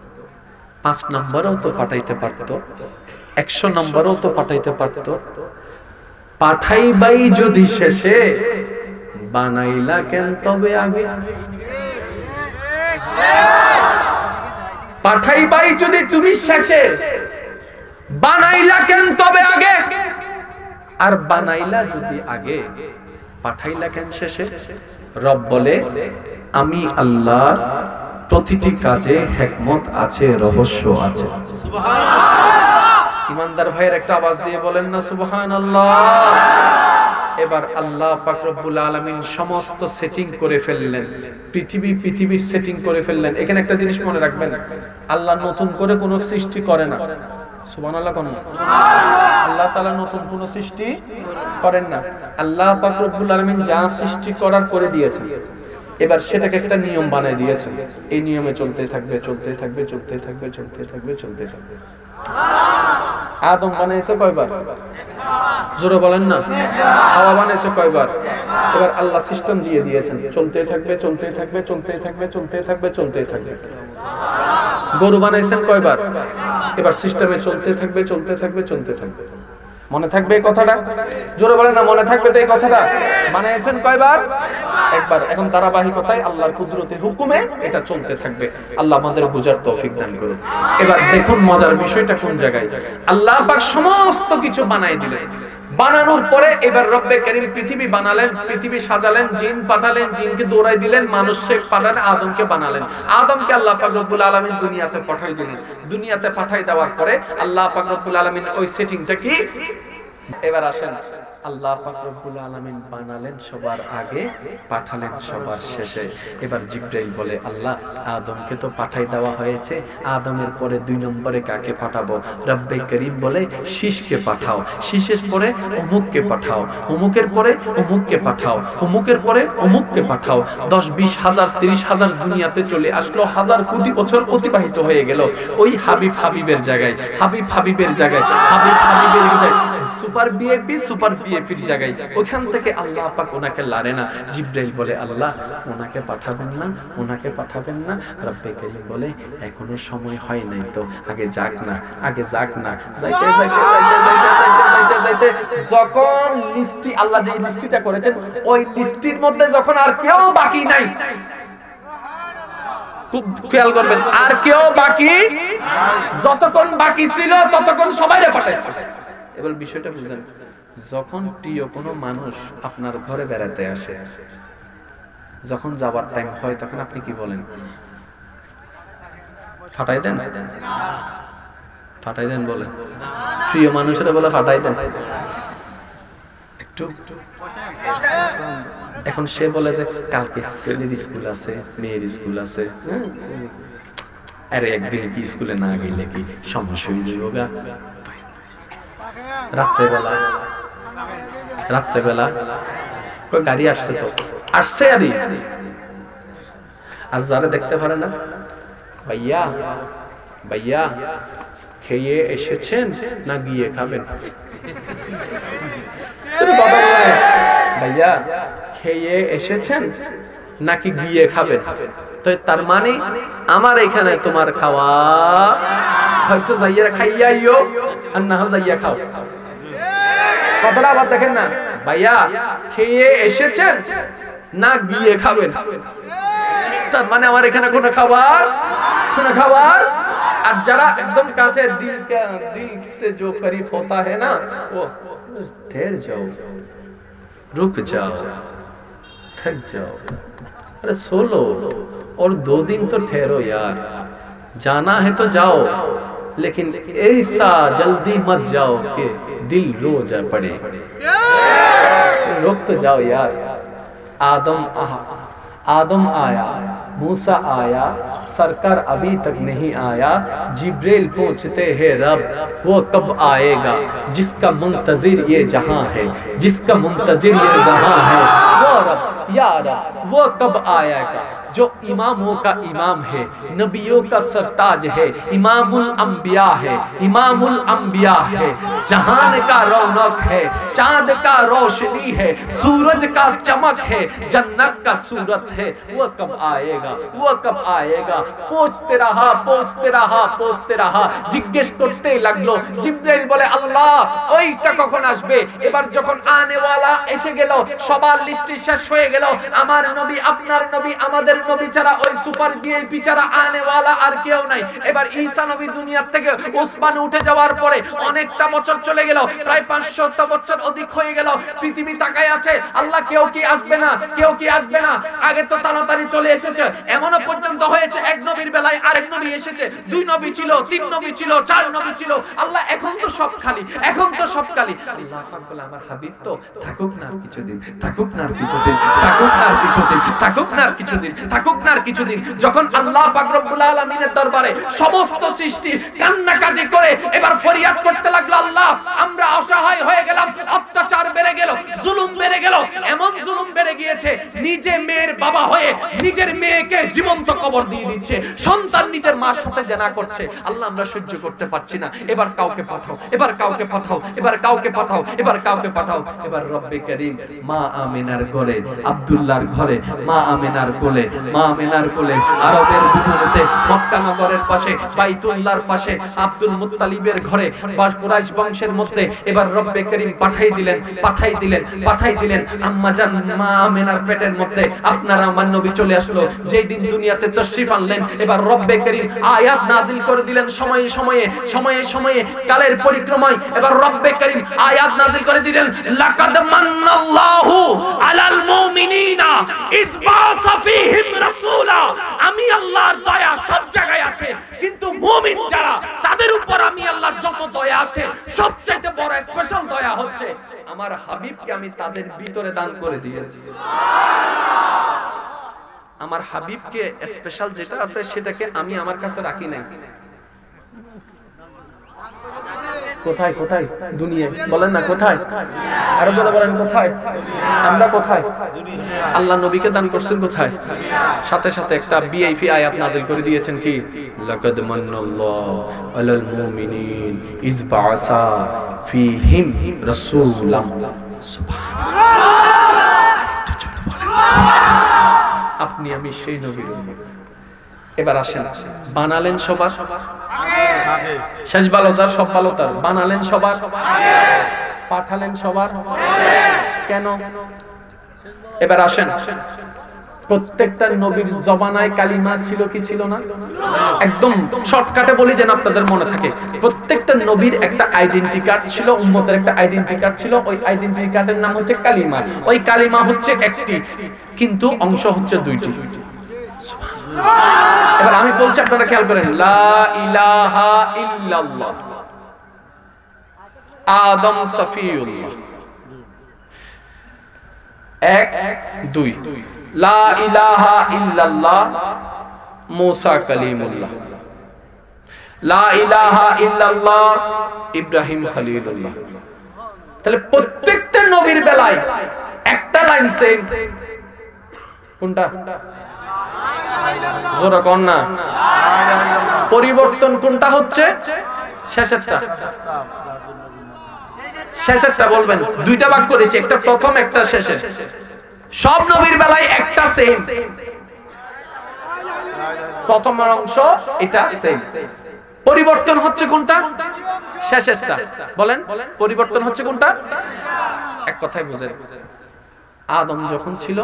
5 নম্বরেও তো পাঠাইতে পারতো, 100 নম্বরেও তো পাঠাইতে পারতো। পাঠাইবাই যদি শেষে, বানাইলা কেন তবে আগে? পাঠাইবাই যদি তুমি শেষে, বানাইলা কেন তবে আগে? আর বানাইলা যদি আগে, পাঠাইলা কেন শেষে? রব বলে আমি আল্লাহর প্রতিটি কাজে হিকমত আছে, রহস্য আছে। সুবহানাল্লাহ। ইমানদার ভাইয়ের একটা আওয়াজ দিয়ে বলেন না সুবহানাল্লাহ। এবার আল্লাহ পাক রব্বুল আলামিন সমস্ত সেটিং করে ফেললেন, পৃথিবীর সেটিং করে ফেললেন। এখানে একটা জিনিস মনে রাখবেন, আল্লাহ নতুন করে কোনো সৃষ্টি করে না। সুবহানাল্লাহ কোন? আল্লাহ তাআলা নতুন কোনো সৃষ্টি করেন না। আল্লাহ পাক রব্বুল আলামিন যা সৃষ্টি করার করে দিয়েছেন, এবার সেটাকে একটা নিয়ম বানায় দিয়েছেন। এই নিয়মে চলতে থাকবে। আদম বানাইছে কয়বার? জোরে বলেন না। হাওয়া বানাইছে কয়বার? এবার আল্লাহ সিস্টেম দিয়ে দিয়েছেন, চলতে থাকবে। গরু বানাইছেন কয়বার? এবার সিস্টেমে চলতে থাকবে। মনে থাকবে এই কথাটা? জোরে বলেন না, মনে থাকবে তো এই কথাটা? বানাইছেন কয়বার? একবার। এখন ধারাবাহিকতায় আল্লাহর কুদরতের হুকুমে এটা চলতে থাকবে। আল্লাহ আমাদের বুঝার তৌফিক দান করুন। এবার দেখুন মজার বিষয়টা কোন জায়গায়। আল্লাহ পাক সমস্ত কিছু বানাই দিলেন। বানানোর পরে এবার রব্বে কারীম পৃথিবী বানালেন, পৃথিবী সাজালেন, জিন পাঠালেন, জিনকে দৌড়াই দিলেন, মানুষকে পাঠালেন, আদমকে বানালেন। আদমকে আল্লাহ পাক রব্বুল আলামিন দুনিয়াতে পাঠাই দিলেন। দুনিয়াতে পাঠাই দেওয়ার পরে আল্লাহ পাক রব্বুল আলামিন ওই সেটিংটা কি? এবার আসেন, আল্লাহ পাক রব্বুল আলামিন বানালেন সবার আগে, পাঠালেন সবার শেষে। এবার জিবরাইল বলে, আল্লাহ আদমকে তো পাঠাই দেওয়া হয়েছে, আদমের পরে 2 নম্বরে কাকে পাঠাবো? রব্বে করিম বলে শীষকে পাঠাও, শীষের পরে অমুককে পাঠাও, অমুকের পরে অমুককে পাঠাও, অমুকের পরে অমুককে পাঠাও। 10, 20 হাজার, 30 হাজার দুনিয়াতে চলে আসলো, হাজার কোটি বছর অতিবাহিত হয়ে গেল। ওই হাবিবের জায়গায়, হাবিবের জায়গায় সুপার বিএপির জায়গায়, ওখান থেকে আল্লাহ পাক ওনাকে লারে না। জিবরাইল বলে, আল্লাহ ওনাকে পাঠাবেন না। রব্বে কারীম বলে, এখনো সময় হয় নাই তো, আগে যাক না। যাইতে যখন লিস্টি, আল্লাহ যে লিস্টিটা করেছেন, ওই লিস্টির মধ্যে যখন আর কেউ বাকি নাই, খুব খেয়াল করবেন, আর কেউ বাকি, যতক্ষণ বাকি ছিল ততক্ষণ সবাইরে পাঠাইছে। এবার বিষয়টা বুঝেন, যখন প্রিয় কোনো মানুষ আপনার ঘরে বেড়াতে আসে, যখন যাবার টাইম হয়, তখন আপনি কি বলেন? ফাটাই দেন বলেন। প্রিয় মানুষেরা বলে ফাটাই দেন একটু। এখন সে বলে যে কালকে ছেলের স্কুল আছে, মেয়ের স্কুল আছে, আরে একদিন কি স্কুলে না গেলে কি সমস্যা হয়ে যাবে গা। রাত্রেবেলা গাড়ি আসছে, তো আসছে আর যারা দেখতে পারে না, ভাইয়া খেয়ে এসেছেন না গিয়ে খাবেন? ভাইয়া খেয়ে এসেছেন নাকি গিয়ে খাবেন? তো তার মানে আমার এখানে তোমার খাওয়া হয়তো যাইয়া খাইয়াইও আর না হয় যাইয়া খাও। কথাটা আবার দেখেন না, ভাইয়া খেয়ে এসেছেন না গিয়ে খাবেন? তার মানে আমার এখানে কোনো খাবার আর যারা একদম কাছে দিল से जो करीब होता है ना वो ठहर जाओ, रुक जाओ, थक जाओ, अरे सो लो और 2 दिन तो ठहरो यार, जाना है तो जाओ लेकिन ऐसा जल्दी मत जाओ कि दिल रो जा पड़े, रुक तो जाओ यार। आदम आया, मूसा आया, सरकार अभी तक नहीं आया, जिब्रील पूछते हैं रब वो कब आएगा, जिसका मुंतजिर ये जहां है, जिसका मुंतजिर ये जहां है, वो रब या रब वो कब आएगा, जो इमामों का इमाम है, नबियों का सरताज है, इमामुल अंबिया है, इमामुल अंबिया है, जहान का रौनक है, चांद का रोशनी है, सूरज का चमक है, जन्नत का सूरत है, वो कब आएगा, वो कब आएगा। पूछते रहा জিজ্ঞেস করতে লাগলো। জিবরাইল বলে আল্লাহ ওইটা কখন আসবে? এবার যখন আনেওয়ালা এসে গেল, সবার লিস্ট শেষ হয়ে গেল, আমার নবী আপনার নবী আমাদের নবী ছাড়া ওই সুপার ভিআইপি ছাড়া আনেওয়ালা আর কেউ নাই। এবার ঈসা নবী দুনিয়া থেকে ওসমানে উঠে যাওয়ার পরে অনেকটা বছর চলে গেল, প্রায় 500 বছর অধিক হয়ে গেল। পৃথিবী তাকায় আছে, আল্লাহ কেউ কি আসবে না, কেউ কি আসবে না। আগে তো তাড়াতাড়ি চলে এসেছে, এমনও পর্যন্ত হয়েছে এক নবীর বেলায় আরেক নবী এসেছে, 2 নবী ছিল, 3 নবী ছিল, 4 নবী ছিল। আল্লাহ এখন তো সব খালি, এখন তো সব খালি। আল্লাহ পাক বলে আমার হাবিব তো থাকুক না আর কিছুদিন, থাকুক না আর কিছুদিন, থাকুক না আর কিছুদিন, থাকুক না আর কিছুদিন, থাকুক না আর কিছুদিন। যখন আল্লাহ পাক রব্বুল আলামিনের দরবারে সমস্ত সৃষ্টি কান্নাকাটি করে এবার ফরিয়াদ করতে লাগলো, আল্লাহ আমরা অসহায় হয়ে গেলাম, অত্যাচার বেড়ে গেল, জুলুম বেড়ে গেল, এমন জুলুম বেড়ে গিয়েছে নিজে মেয়ের বাবা হয়ে নিজের মেয়েকে জীবন্ত কবর দিয়ে দিচ্ছে, সন্তান নিজের মার সাথে জেনা করছে। আল্লাহ আমরা সহ্য করতে পারছি না, এবার কাউকে পাঠাও, এবার কাউকে পাঠাও, এবার কাউকে পাঠাও, এবার কাউকে পাঠাও। এবার রব্বে করিম মা আমিনার ঘরে, আব্দুল্লাহর ঘরে, মা আমিনার কোলে, মা আমিনার কোলে, আরবের ভূমিতে মক্কা নগরের পাশে, বাইতুল্লাহর পাশে, আব্দুল মুত্তালিবের ঘরে, কুরাইশ বংশের মধ্যে এবার রব্বে করিম পাঠাই দিলেন আম্মা জান মা আমিনার পেটের মধ্যে আপনার আমার নবী চলে আসলো। যেই দিন দুনিয়াতে তাশরীফ আনলেন, এবার রব্বে করিম আয়াত নাজিল করে দিলেন সময়ে সময়ে কালের পরিক্রমায়। এবার রব্বে করিম আয়াত নাজিল করে দিলেন, লাকাদ মান্নাল্লাহু আলাল মুমিনিনা ইয বাসা ফীহিম রাসূলা। আমি আল্লাহর দয়া সব জায়গায় আছে, কিন্তু মুমিন যারা তাদের উপর আমি আল্লাহর যত দয়া আছে সবচেয়ে বড় স্পেশাল দয়া হচ্ছে আমার হাবিবকে আমি তাদের ভিতরে দান করে দিয়েছি। আমার হাবিবকে স্পেশাল যেটা আছে সেটাকে আমি আমার কাছে রাখি নাই। কোথায় কোথায় দুনিয়া বলেন না, কোথায়? আরো জোরে বলেন কোথায়? আমরা কোথায়? আল্লাহ নবীকে দান করছেন কোথায়? সাথে সাথে একটা ভিআইপি আয়াত নাযিল করে দিয়েছেন কি, লাকাদ মান্নাল্লাহু আলাল মুমিনিন ইয বাআসা ফীহিম রাসূলাম। সুবহানাল্লাহ। আপনি আমি সেই নবীর উম্মত। এবার আসেন, বানালেন সবার আগে, শেষ বালতার সব বালতার বানালেন সবার আগে, পাঠালেন সবার আগে। কেন? এবার আসেন, প্রত্যেকটা নবীর জবানায় কালিমা ছিল কি ছিল না? একদম শর্টকাটে বলি যেন আপনাদের মনে থাকে। প্রত্যেকটা নবীর একটা আইডেন্টি কার্ড ছিল, উম্মতের একটা আইডেন্টি কার্ড ছিল। ওই আইডেন্টি কার্ডের নাম হচ্ছে কালিমা। ওই কালিমা হচ্ছে একটি, কিন্তু অংশ হচ্ছে দুইটি। এবার আমি বলছি, আপনারা খেয়াল করেন, লা ইলাহা ইল্লাল্লাহ, আদম সফিউল্লাহ, 1 2। লা ইলাহা ইল্লাল্লাহ, মুসা কালিমুল্লাহ। লা ইলাহা ইল্লাল্লাহ, ইব্রাহিম খলিলুল্লাহ। তাহলে প্রত্যেকটা নবীর বেলায় একটা লাইন সেম। কোনটা? জোরে কোন না। পরিবর্তন কোনটা হচ্ছে? শেষেরটা। শেষেরটা বলবেন। দুইটা ভাগ করেছি, একটা প্রথম একটা শেষে। সব নবীর বেলায় একটা সেম, প্রথম অংশ এটা সেম, পরিবর্তন হচ্ছে কোনটা? শেষেরটা। বলেন পরিবর্তন হচ্ছে কোনটা? এক কথায় বুঝেন, আদম যখন ছিল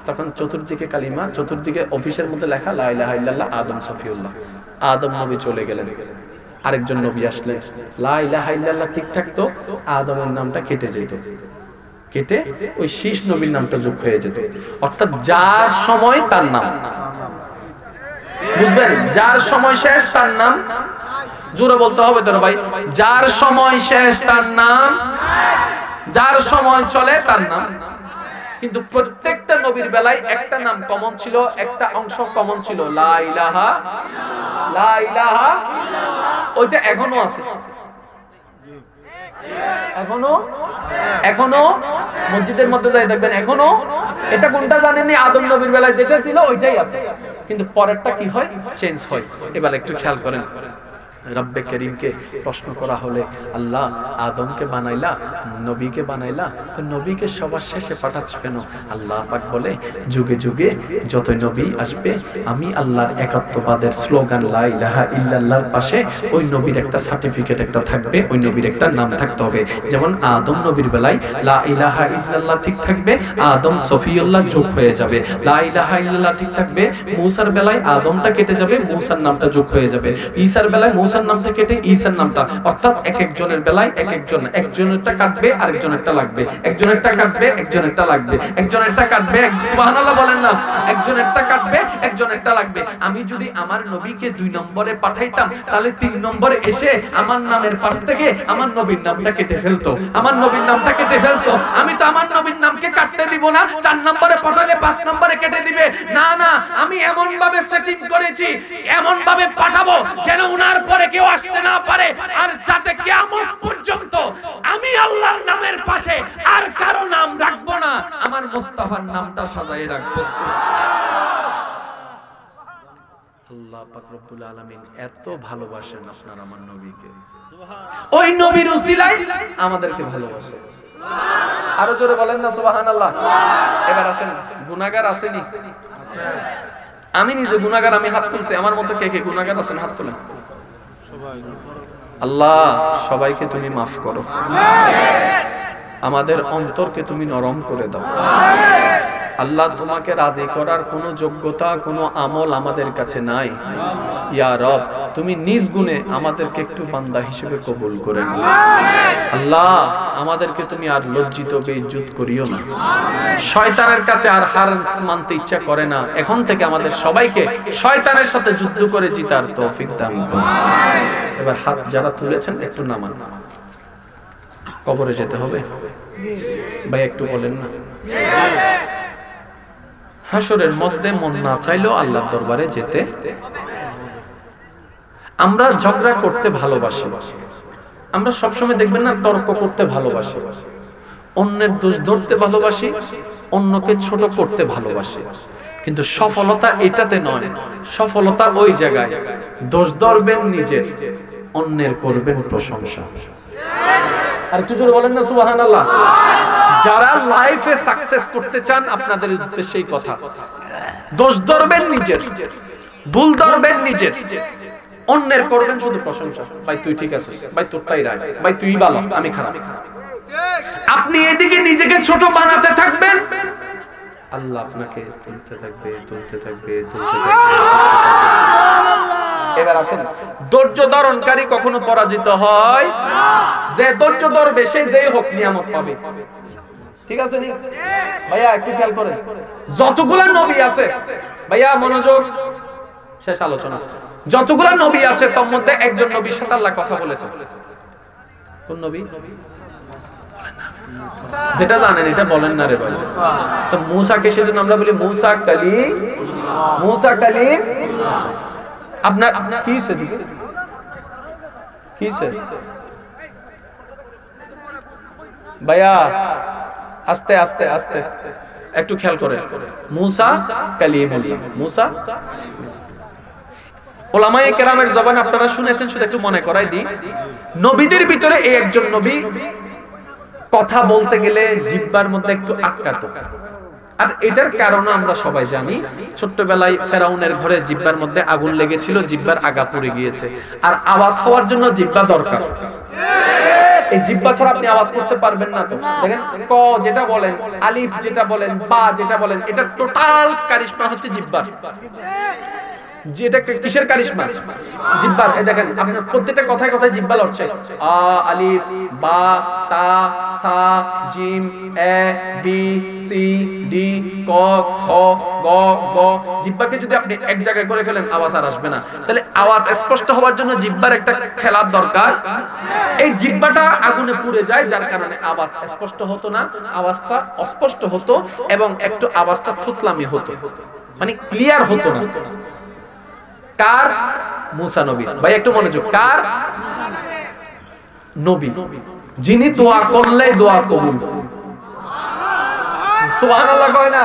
তখন চতুর্দিকে কালিমা, চতুর্দিকে অফিসের মধ্যে লেখা লা ইলাহা ইল্লাল্লাহ আদম সফিউল্লাহ। আদম নবী চলে গেলেন, আরেকজন নবী আসলেন, লা ইলাহা ইল্লাল্লাহ ঠিক থাকতো, আদমের নামটা কেটে যেত, কেটে ওই শীষ নবীর নামটা যোগ হয়ে যেত। অর্থাৎ যার সময় তার নাম, বুঝবেন, যার সময় শেষ তার নাম, জোরে বলতে হবে তো ভাই, যার সময় শেষ তার নাম, যার সময় চলে তার নাম। কিন্তু প্রত্যেকটা নবীর বেলায় একটা নাম কমন ছিল, একটা অংশ কমন ছিল, লা ইলাহা, লা ইলাহা। ওইটা এখনো আছে, এখনো মসজিদের মধ্যে যাই দেখবেন এখনো। এটা কোনটা জানেননি? আদম নবীর বেলায় যেটা ছিল ওইটাই আছে, কিন্তু পরেরটা কি হয়? চেঞ্জ হয়। এবার একটু খেয়াল করেন, রব্বে করিমকে প্রশ্ন করা হলে, আল্লাহ আদমকে বানাইলা, নবীকে বানাইলা, তো নবীকে সবার শেষে পাঠাচ্ছ কেন? আল্লাহ পাক বলে, যুগে যুগে যতই নবী আসবে, আমি আল্লাহর একাত্মবাদের স্লোগান লা ইলাহা ইল্লাল্লাহর পাশে ওই নবীর একটা সার্টিফিকেট একটা থাকবে, ওই নবীর একটা নাম থাকতে হবে। যেমন আদম নবীর বেলায় লা ইলাহা ইল্লাল্লাহ ঠিক থাকবে, আদম সফিউল্লাহ যোগ হয়ে যাবে। লা ইলাহা ইল্লাল্লাহ ঠিক থাকবে, মূসার বেলায় আদমটা কেটে যাবে, মূসার নামটা যোগ হয়ে যাবে। ঈসার বেলায় মূসার নামটা কেটে ঈসার নামটা, অর্থাৎ এক একজনের বেলায় এক একজন, একজনেরটা কাটবে আরেকজনেরটা লাগবে, একজনেরটা কাটবে একজনেরটা লাগবে, একজনেরটা কাটবে, সুবহানাল্লাহ বলেন না, একজনেরটা কাটবে একজনেরটা লাগবে। আমি যদি আমার নবীকে 2 নম্বরে পাঠাইতাম, তাহলে 3 নম্বরে এসে আমার নামের পাশ থেকে আমার নবীর নামটা কেটে ফেলতো, আমার নবীর নামটা কেটে ফেলতো। আমি তো আমার নবীর নামকে কাটতে দিব না, 4 নম্বরে পাঠালে 5 নম্বরে কেটে দিবে। না না, আমি এমন ভাবে সেটিং করেছি, এমন ভাবে পাঠাবো যেন উনার পরে কেউ আসতে না পারে, আর যাতে কিয়ামত পর্যন্ত আমি আল্লাহর নামের পাশে আর কারো নাম রাখবো না, আমার মুস্তাফার নামটা সাজায় রাখবো। আল্লাহ পাক রব্বুল আলামিন এত ভালোবাসেন আপনার আমার নবীকে, ওই নবীর উসিলায় আমাদেরকে ভালোবাসেন। আরো জোরে বলেন না সুবহানাল্লাহ। এবার আসেন, গুনাহগার আসেনি? আমি নিজে গুনাহগার, আমি হাত তুলছি। আমার মতো কে কে গুনাহগার আছেন? হাত তোলেন। আল্লাহ সবাইকে তুমি মাফ করো, আমাদের অন্তরকে তুমি নরম করে দাও। আল্লাহ তোমাকে রাজি করার কোনো যোগ্যতা, কোনো আমল আমাদের কাছে নাই। ইয়া রব, তুমি নিজ গুণে আমাদেরকে একটু বান্দা হিসেবে কবুল করে নাও। আল্লাহ আমাদেরকে তুমি আর লজ্জিত বেইজ্জত করিও না, শয়তানের কাছে আর হার মানতে ইচ্ছা করে না। এখন থেকে আমাদের সবাইকে শয়তানের সাথে যুদ্ধ করে জিতার তৌফিক দান করো। এবার হাত যারা তুলেছেন একটু নামান, কবরে যেতে হবে ভাই, একটু বলেন না। হাসরের মধ্যে মন না চাইলেও আল্লাহর দরবারে যেতে। আমরা ঝগড়া করতে ভালোবাসি, আমরা সবসময় দেখবেন না তর্ক করতে ভালোবাসি, অন্যের দোষ ধরতে ভালোবাসি, অন্যকে ছোট করতে ভালোবাসি। কিন্তু সফলতা এটাতে নয়, সফলতা ওই জায়গায় দোষ ধরবেন নিজের, অন্যের করবেন প্রশংসা। আর একটু জোরে বলেন না সুবহানাল্লাহ। যারা লাইফে সাকসেস করতে চান, আপনাদের উদ্দেশ্যে এই কথা, দোষ ধরবেন নিজের, ভুল ধরবেন নিজের, অন্যের করবেন শুধু প্রশংসা। ভাই তুই ঠিক আছিস, ভাই তোরটাই রাইট, ভাই তুই ভালো, আমি খারাপ। আপনি এদিকে নিজেকে ছোট বানাতে থাকবেন, আল্লাহ আপনাকে তুলতে থাকবে, তুলতে থাকবে, তুলতে থাকবে। এবার আসেন, ধৈর্য ধারণকারী কখনো পরাজিত হয় না। যে ধৈর্য ধরবে সে যেই হোক নিয়ামত পাবে। ঠিক আছে নি ভাইয়া? একটু খেয়াল করেন, যতগুলা নবী আছে ভাইয়া, মনোযোগ, শেষ আলোচনা। যতগুলা নবী আছে তার মধ্যে একজন নবীর সাথে আল্লাহ কথা বলেছে। কোন নবী? যেটা জানেন এটা বলেন না রে ভাই। তো মূসাকে সেজন্য আমরা বলি মূসা কালিম, মূসা কালিম। আপনার কি হইছে? কি হইছে ভাইয়া? আস্তে আস্তে আস্তে একটু খেয়াল করে। মূসা কালিমুল্লাহ, মূসা। উলামায়ে কেরামের জবান আপনারা শুনেছেন, শুধু একটু মনে করাই দিই। নবীদের ভিতরে এই একজন নবী কথা বলতে গেলে জিহ্বার মধ্যে একটু আটকাতো, আর এটার কারণ আমরা সবাই জানি, ছোট্টবেলায় ফেরাউনের ঘরে জিহ্বার মধ্যে আগুন লেগেছিল, জিহ্বার আগা পুড়ে গিয়েছে। আর আওয়াজ হওয়ার জন্য জিহ্বা দরকার। এই জিহ্বা ছাড়া আপনি আওয়াজ করতে পারবেন না। তো দেখেন, ক যেটা বলেন, আলিফ যেটা বলেন, বা যেটা বলেন, এটা টোটাল কারিশমা হচ্ছে জিহ্বার। যেটা কিসের কারিশমা? জিহ্বার। এই দেখেন, আপনার প্রত্যেকটা কথায় কথায় জিহ্বা লড়ছে। আ, আলিফ, বা, তা, সা, জিম, এ, বি, সি, ডি, ক, খ, গ, গ। জিহ্বাকে যদি আপনি এক জায়গায় করে ফেলেন, আওয়াজ আর আসবে না। তাহলে আওয়াজ স্পষ্ট হওয়ার জন্য জিহ্বার একটা খেলার দরকার। এই জিহ্বাটা আগুনে পুড়ে যায়, যার কারণে আওয়াজ স্পষ্ট হতো না, আওয়াজটা অস্পষ্ট হতো এবং একটু আওয়াজটা থুতলামি হতো, মানে ক্লিয়ার হতো না। কার? মুসা নবী। ভাই একটু মনোযোগ। কার? নবী, যিনি দোয়া করলে দোয়া কবুল। সুবহানাল্লাহ কয় না?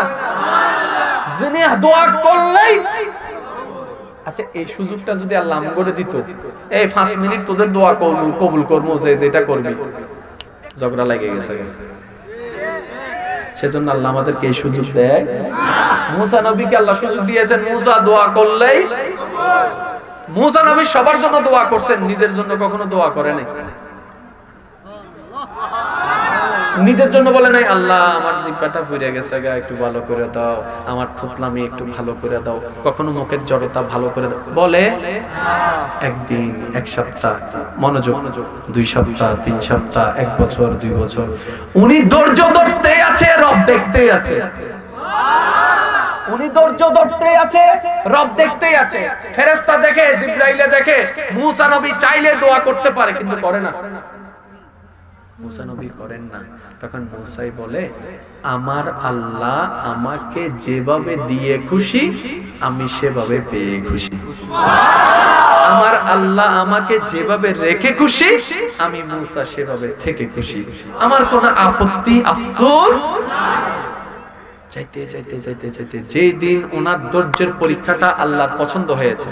যিনি দোয়া করলেই। আচ্ছা, এই সুযোগটা যদি আল্লাহ আমগরে দিত, এই 5 মিনিট তোদের দোয়া কবুল করবো, যেটা করবি, ঝগড়া লেগে গেছে। সেজন্য আল্লাহ আমাদেরকে এই সুযোগ দেয়। মুসা নবীকে আল্লাহ সুযোগ দিয়েছেন, মুসা দোয়া করলেই। মুসা নবী সবার জন্য দোয়া করছেন, নিজের জন্য কখনো দোয়া করে নাই। নিজের জন্য বলে নাই, আল্লাহ আমার জিহ্বাটা পুড়ে গেছে, একটু ভালো করে দাও, আমার থুতলামি একটু ভালো করে দাও, কখনো মুখের জড়তা ভালো করে দাও বলে। একদিন, এক সপ্তাহ, মনোযোগ, 2 সপ্তাহ, 3 সপ্তাহ, 1 বছর, 2 বছর, উনি ধৈর্য ধরতে আছে, রব দেখতে আছে। উনি ধৈর্য ধরতে আছে, রব দেখতেই আছে। ফেরেশতা দেখে, জিবরাইলে দেখে। মুসা নবী চাইলে দোয়া করতে পারে, কিন্তু করে না। মুসা নবী করেন না। তখন মুসাই বলে, আমার আল্লাহ আমাকে যেভাবে দিয়ে খুশি, আমি সেভাবে পেয়ে খুশি। আমার আল্লাহ আমাকে যেভাবে রেখে খুশি, আমি মুসা সেভাবে থেকে খুশি। আমার কোনো আপত্তি, আফসোস। চাইতে চাইতে চাইতে চাইতে যেই দিন ওনার ধৈর্যের পরীক্ষাটা আল্লাহর পছন্দ হয়েছে,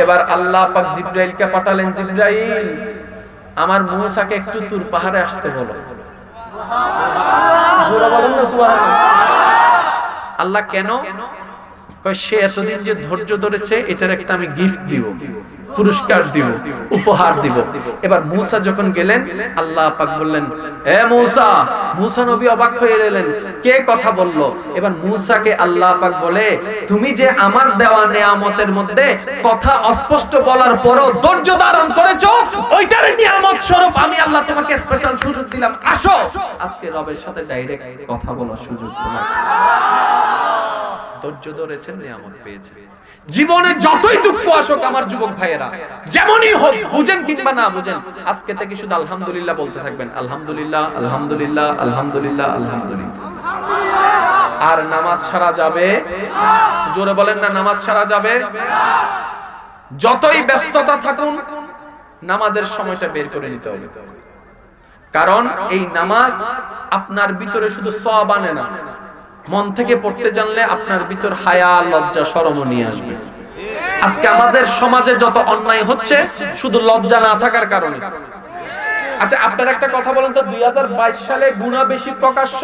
এবার আল্লাহ পাক জিবরাইলকে পাঠালেন, জিবরাইল আমার মুসাকে একটু তুর পাহাড়ে আসতে বলো। আল্লাহ কেন? সে এতদিন যে ধৈর্য ধরেছে, এটার একটা আমি গিফট দিব, পুরস্কার দিব, উপহার দিব। এবার মুসা যখন গেলেন, আল্লাহ পাক বললেন, এ মুসা। মুসা নবী অবাক হয়ে গেলেন, কে কথা বলল? এবার মুসাকে আল্লাহ পাক বলে, তুমি যে আমার দেওয়া নিয়ামতের মধ্যে কথা অস্পষ্ট বলার পরও ধৈর্য ধারণ করেছো, ওইটার নিয়ামত স্বরূপ আমি আল্লাহ তোমাকে স্পেশাল সুযোগ দিলাম। আসো, আজকে রবের সাথে ডাইরেক্ট কথা বলার সুযোগ তোমার। ধৈর্য ধরেছেন, নিয়ামত পেয়েছেন। জীবনে যতই দুঃখ আসুক আমার যুবক ভাইয়েরা, যেমনই হোক, বুঝেন কিংবা না বুঝেন, আজকে থেকে শুধু আলহামদুলিল্লাহ বলতে থাকবেন। আলহামদুলিল্লাহ, আলহামদুলিল্লাহ, আলহামদুলিল্লাহ, আলহামদুলিল্লাহ। আর নামাজ ছাড়া যাবে? জোরে বলেন না, নামাজ ছাড়া যাবে? যতই ব্যস্ততা থাকুন, নামাজের সময়টা বের করে নিতে হবে। কারণ এই নামাজ আপনার ভিতরে শুধু সওয়াব আনে না, মন থেকে পড়তে জানলে আপনার ভিতর হায়া, লজ্জা, শরম নিয়ে আসবে। আজকে আমাদের সমাজে যত অন্যায় হচ্ছে, শুধু লজ্জা না থাকার কারণে। আচ্ছা, আপনারা একটা কথা বলেন তো, 2022 সালে গুনাহ বেশি প্রকাশ্য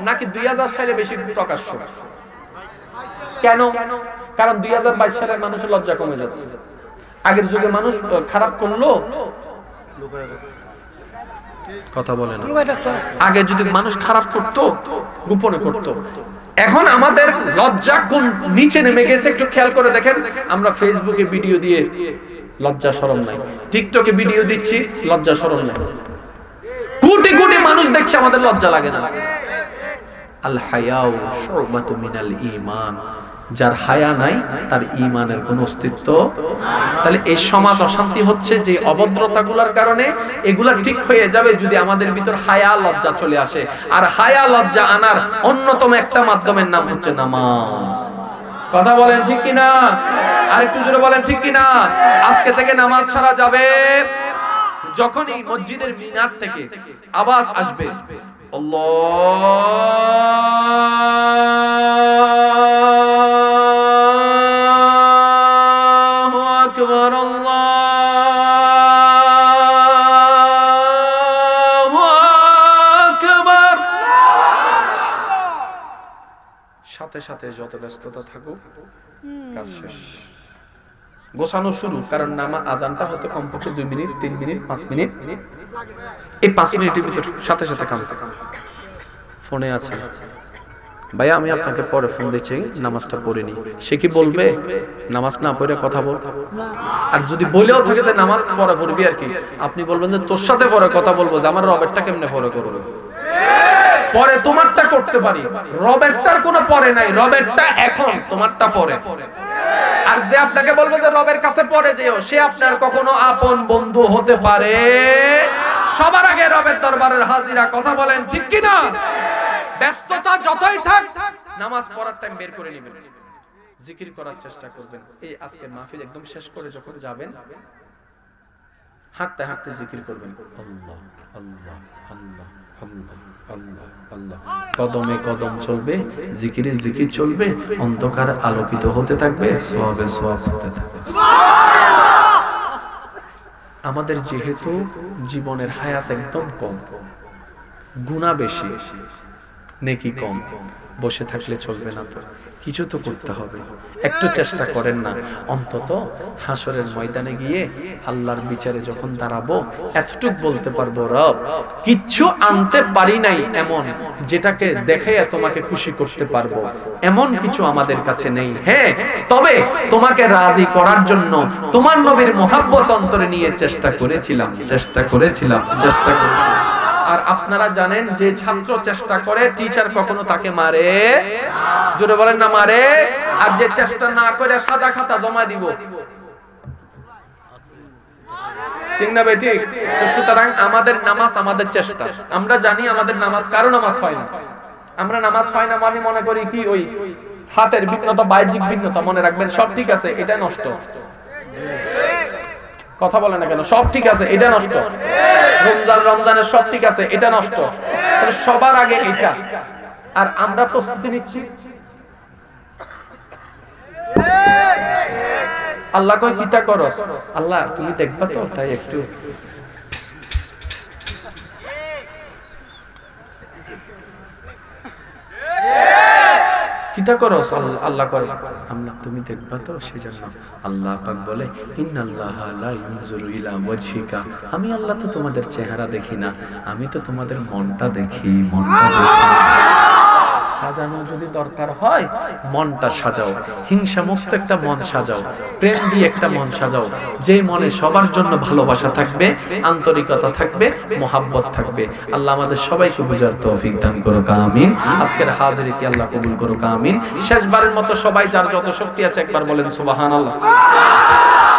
নাকি 2000 সালে বেশি প্রকাশ্য? কেন? কারণ 2022 সালে মানুষের লজ্জা কমে যাচ্ছে। আগের যুগে মানুষ খারাপ করলো, কথা বলে না, আগে যদি মানুষ খারাপ করতো, গোপনে করতো। এখন আমাদের লজ্জা কোন নিচে নেমে গেছে, একটু খেয়াল করে দেখেন। আমরা ফেসবুকে ভিডিও দিয়ে লজ্জা শরম নাই, টিকটকে ভিডিও দিচ্ছি, লজ্জা শরম নাই, কোটি কোটি মানুষ দেখছে, আমাদের লজ্জা লাগে না। আল হায়াউ শুবাতুম মিনাল ঈমান। যার হায়া নাই, তার ঈমানের কোনো অস্তিত্ব। তাহলে এই সমাজ অশান্তি হচ্ছে যে অভদ্রতাগুলোর কারণে। এগুলা ঠিক হয়ে যাবে যদি আমাদের ভিতর হায়া, লজ্জা চলে আসে। আর হায়া, লজ্জা আনার অন্যতম একটা মাধ্যমের নাম হচ্ছে নামাজ। কথা বলেন ঠিক কিনা? আরেকটু জোরে বলেন ঠিক কিনা? আজকে থেকে নামাজ ছাড়া যাবে। যখনই মসজিদের মিনার থেকে আওয়াজ আসবে, আল্লাহু আকবার, আল্লাহু আকবার, সাথে সাথে যত ব্যস্ততা থাকুক কাজ শেষ, গোছানো শুরু। কারণ নামাজ আজানটা হতে কমপক্ষে 2 মিনিট 3 মিনিট 5 মিনিট, এই 5 মিনিটের ভিতর সাথে সাথে কাম। ফোনে আছে ভাইয়া আমি আপনাকে পরে ফোন দিচ্ছি, নামাজটা পড়ে নি, সে কি বলবে নামাজ না পড়ে কথা বল? আর যদি বলেও থাকে যে নামাজ পরে পড়বি আর কি, আপনি বলবেন যে তোর সাথে পরে কথা বলবো, যে আমার রবেরটা কেমনে পরে করবো? পরে তোমারটা করতে পারি, রবেরটার কোনো পরে নাই, রবেরটা এখন, তোমারটা পরে। আর যে আপনাকে বলবে যে রবের কাছে পরে যেও, সে আপনার কখনো আপন বন্ধু হতে পারে। সবার আগে রবের দরবারের হাজিরা, কথা বলেন ঠিক কি না? ব্যস্ততা যতই থাক নামাজ পড়ার টাইম বের করে নেবেন, জিকির করার চেষ্টা করবেন। এই আজকের মাহফিল একদম শেষ করে যখন যাবেন, হাঁটতে হাঁটতে জিকির করবেন, আল্লাহ আল্লাহ আল্লাহ আল্লাহ আল্লাহ আল্লাহ। কদমে কদম চলবে, জিকিরে জিকির চলবে, অন্ধকার আলোকিত হতে থাকবে, সওয়াবে সওয়াব হতে থাকবে। আমাদের যেহেতু জীবনের হায়াত একদম কম, গুনাহ বেশি, নেকি কম, বসে থাকলে চলবে না, তো কিছু তো করতে হবে। একটু চেষ্টা করেন না, অন্তত হাসরের ময়দানে গিয়ে আল্লাহর বিচারে যখন দাঁড়াবো, এতটুক বলতে পারবো, রব কিচ্ছু আনতে পারি নাই এমন যেটাকে দেখে তোমাকে খুশি করতে পারবো, এমন কিছু আমাদের কাছে নেই। হ্যাঁ, তবে তোমাকে রাজি করার জন্য তোমার নবীর মহব্বত অন্তরে নিয়ে চেষ্টা করেছিলাম। আর আপনারা জানেন যে ছাত্র চেষ্টা করে, টিচার কখনো তাকে মারে, জোরে বলেন না, মারে। আর যে চেষ্টা না করে সাদা খাতা জমা দিব, ঠিক না বেটি? তো সুতরাং আমাদের নামাজ আমাদের চেষ্টা। আমরা জানি আমাদের নামাজ, কারো নামাজ হয় না। আমরা নামাজ হয় না মানে মনে করি কি ওই হাতের ভিন্নতা, বাহ্যিক ভিন্নতা, মনে রাখবেন সব ঠিক আছে, এটা নষ্ট। কথা বলে না কেন? সব ঠিক আছে, এটা নষ্ট। রমজানের সব ঠিক আছে, এটা নষ্ট। তাহলে সবার আগে এটা। আর আমরা প্রস্তুতি নিচ্ছি, আল্লাহ কয় কিতা করস, আল্লাহ তুমি দেখবা তো, তাই একটু কিতা করস, আল্লাহ কয় আল্লাহ তুমি দেখবা তো, সেজন্য আল্লাহ পাক বলে ইন্নাল্লাহা লা ইনজুরু ইলা ওয়াজহিকা, আমি আল্লাহ তো তোমাদের চেহারা দেখি না, আমি তো তোমাদের মনটা দেখি। সাজানো যদি দরকার হয় মনটা সাজাও, হিংসা মুক্ত একটা মন সাজাও, প্রেম দিয়ে একটা মন সাজাও, যে মনে সবার জন্য ভালোবাসা থাকবে, আন্তরিকতা থাকবে, মোহাব্বত থাকবে। আল্লাহ আমাদের সবাইকে বুঝার তৌফিক দান করুক, আমিন। আজকের হাজিরিকে আল্লাহ কবুল করুক, আমিন। শেষবারের মতো সবাই যার যত শক্তি আছে একবার বলেন সুবহানাল্লাহ।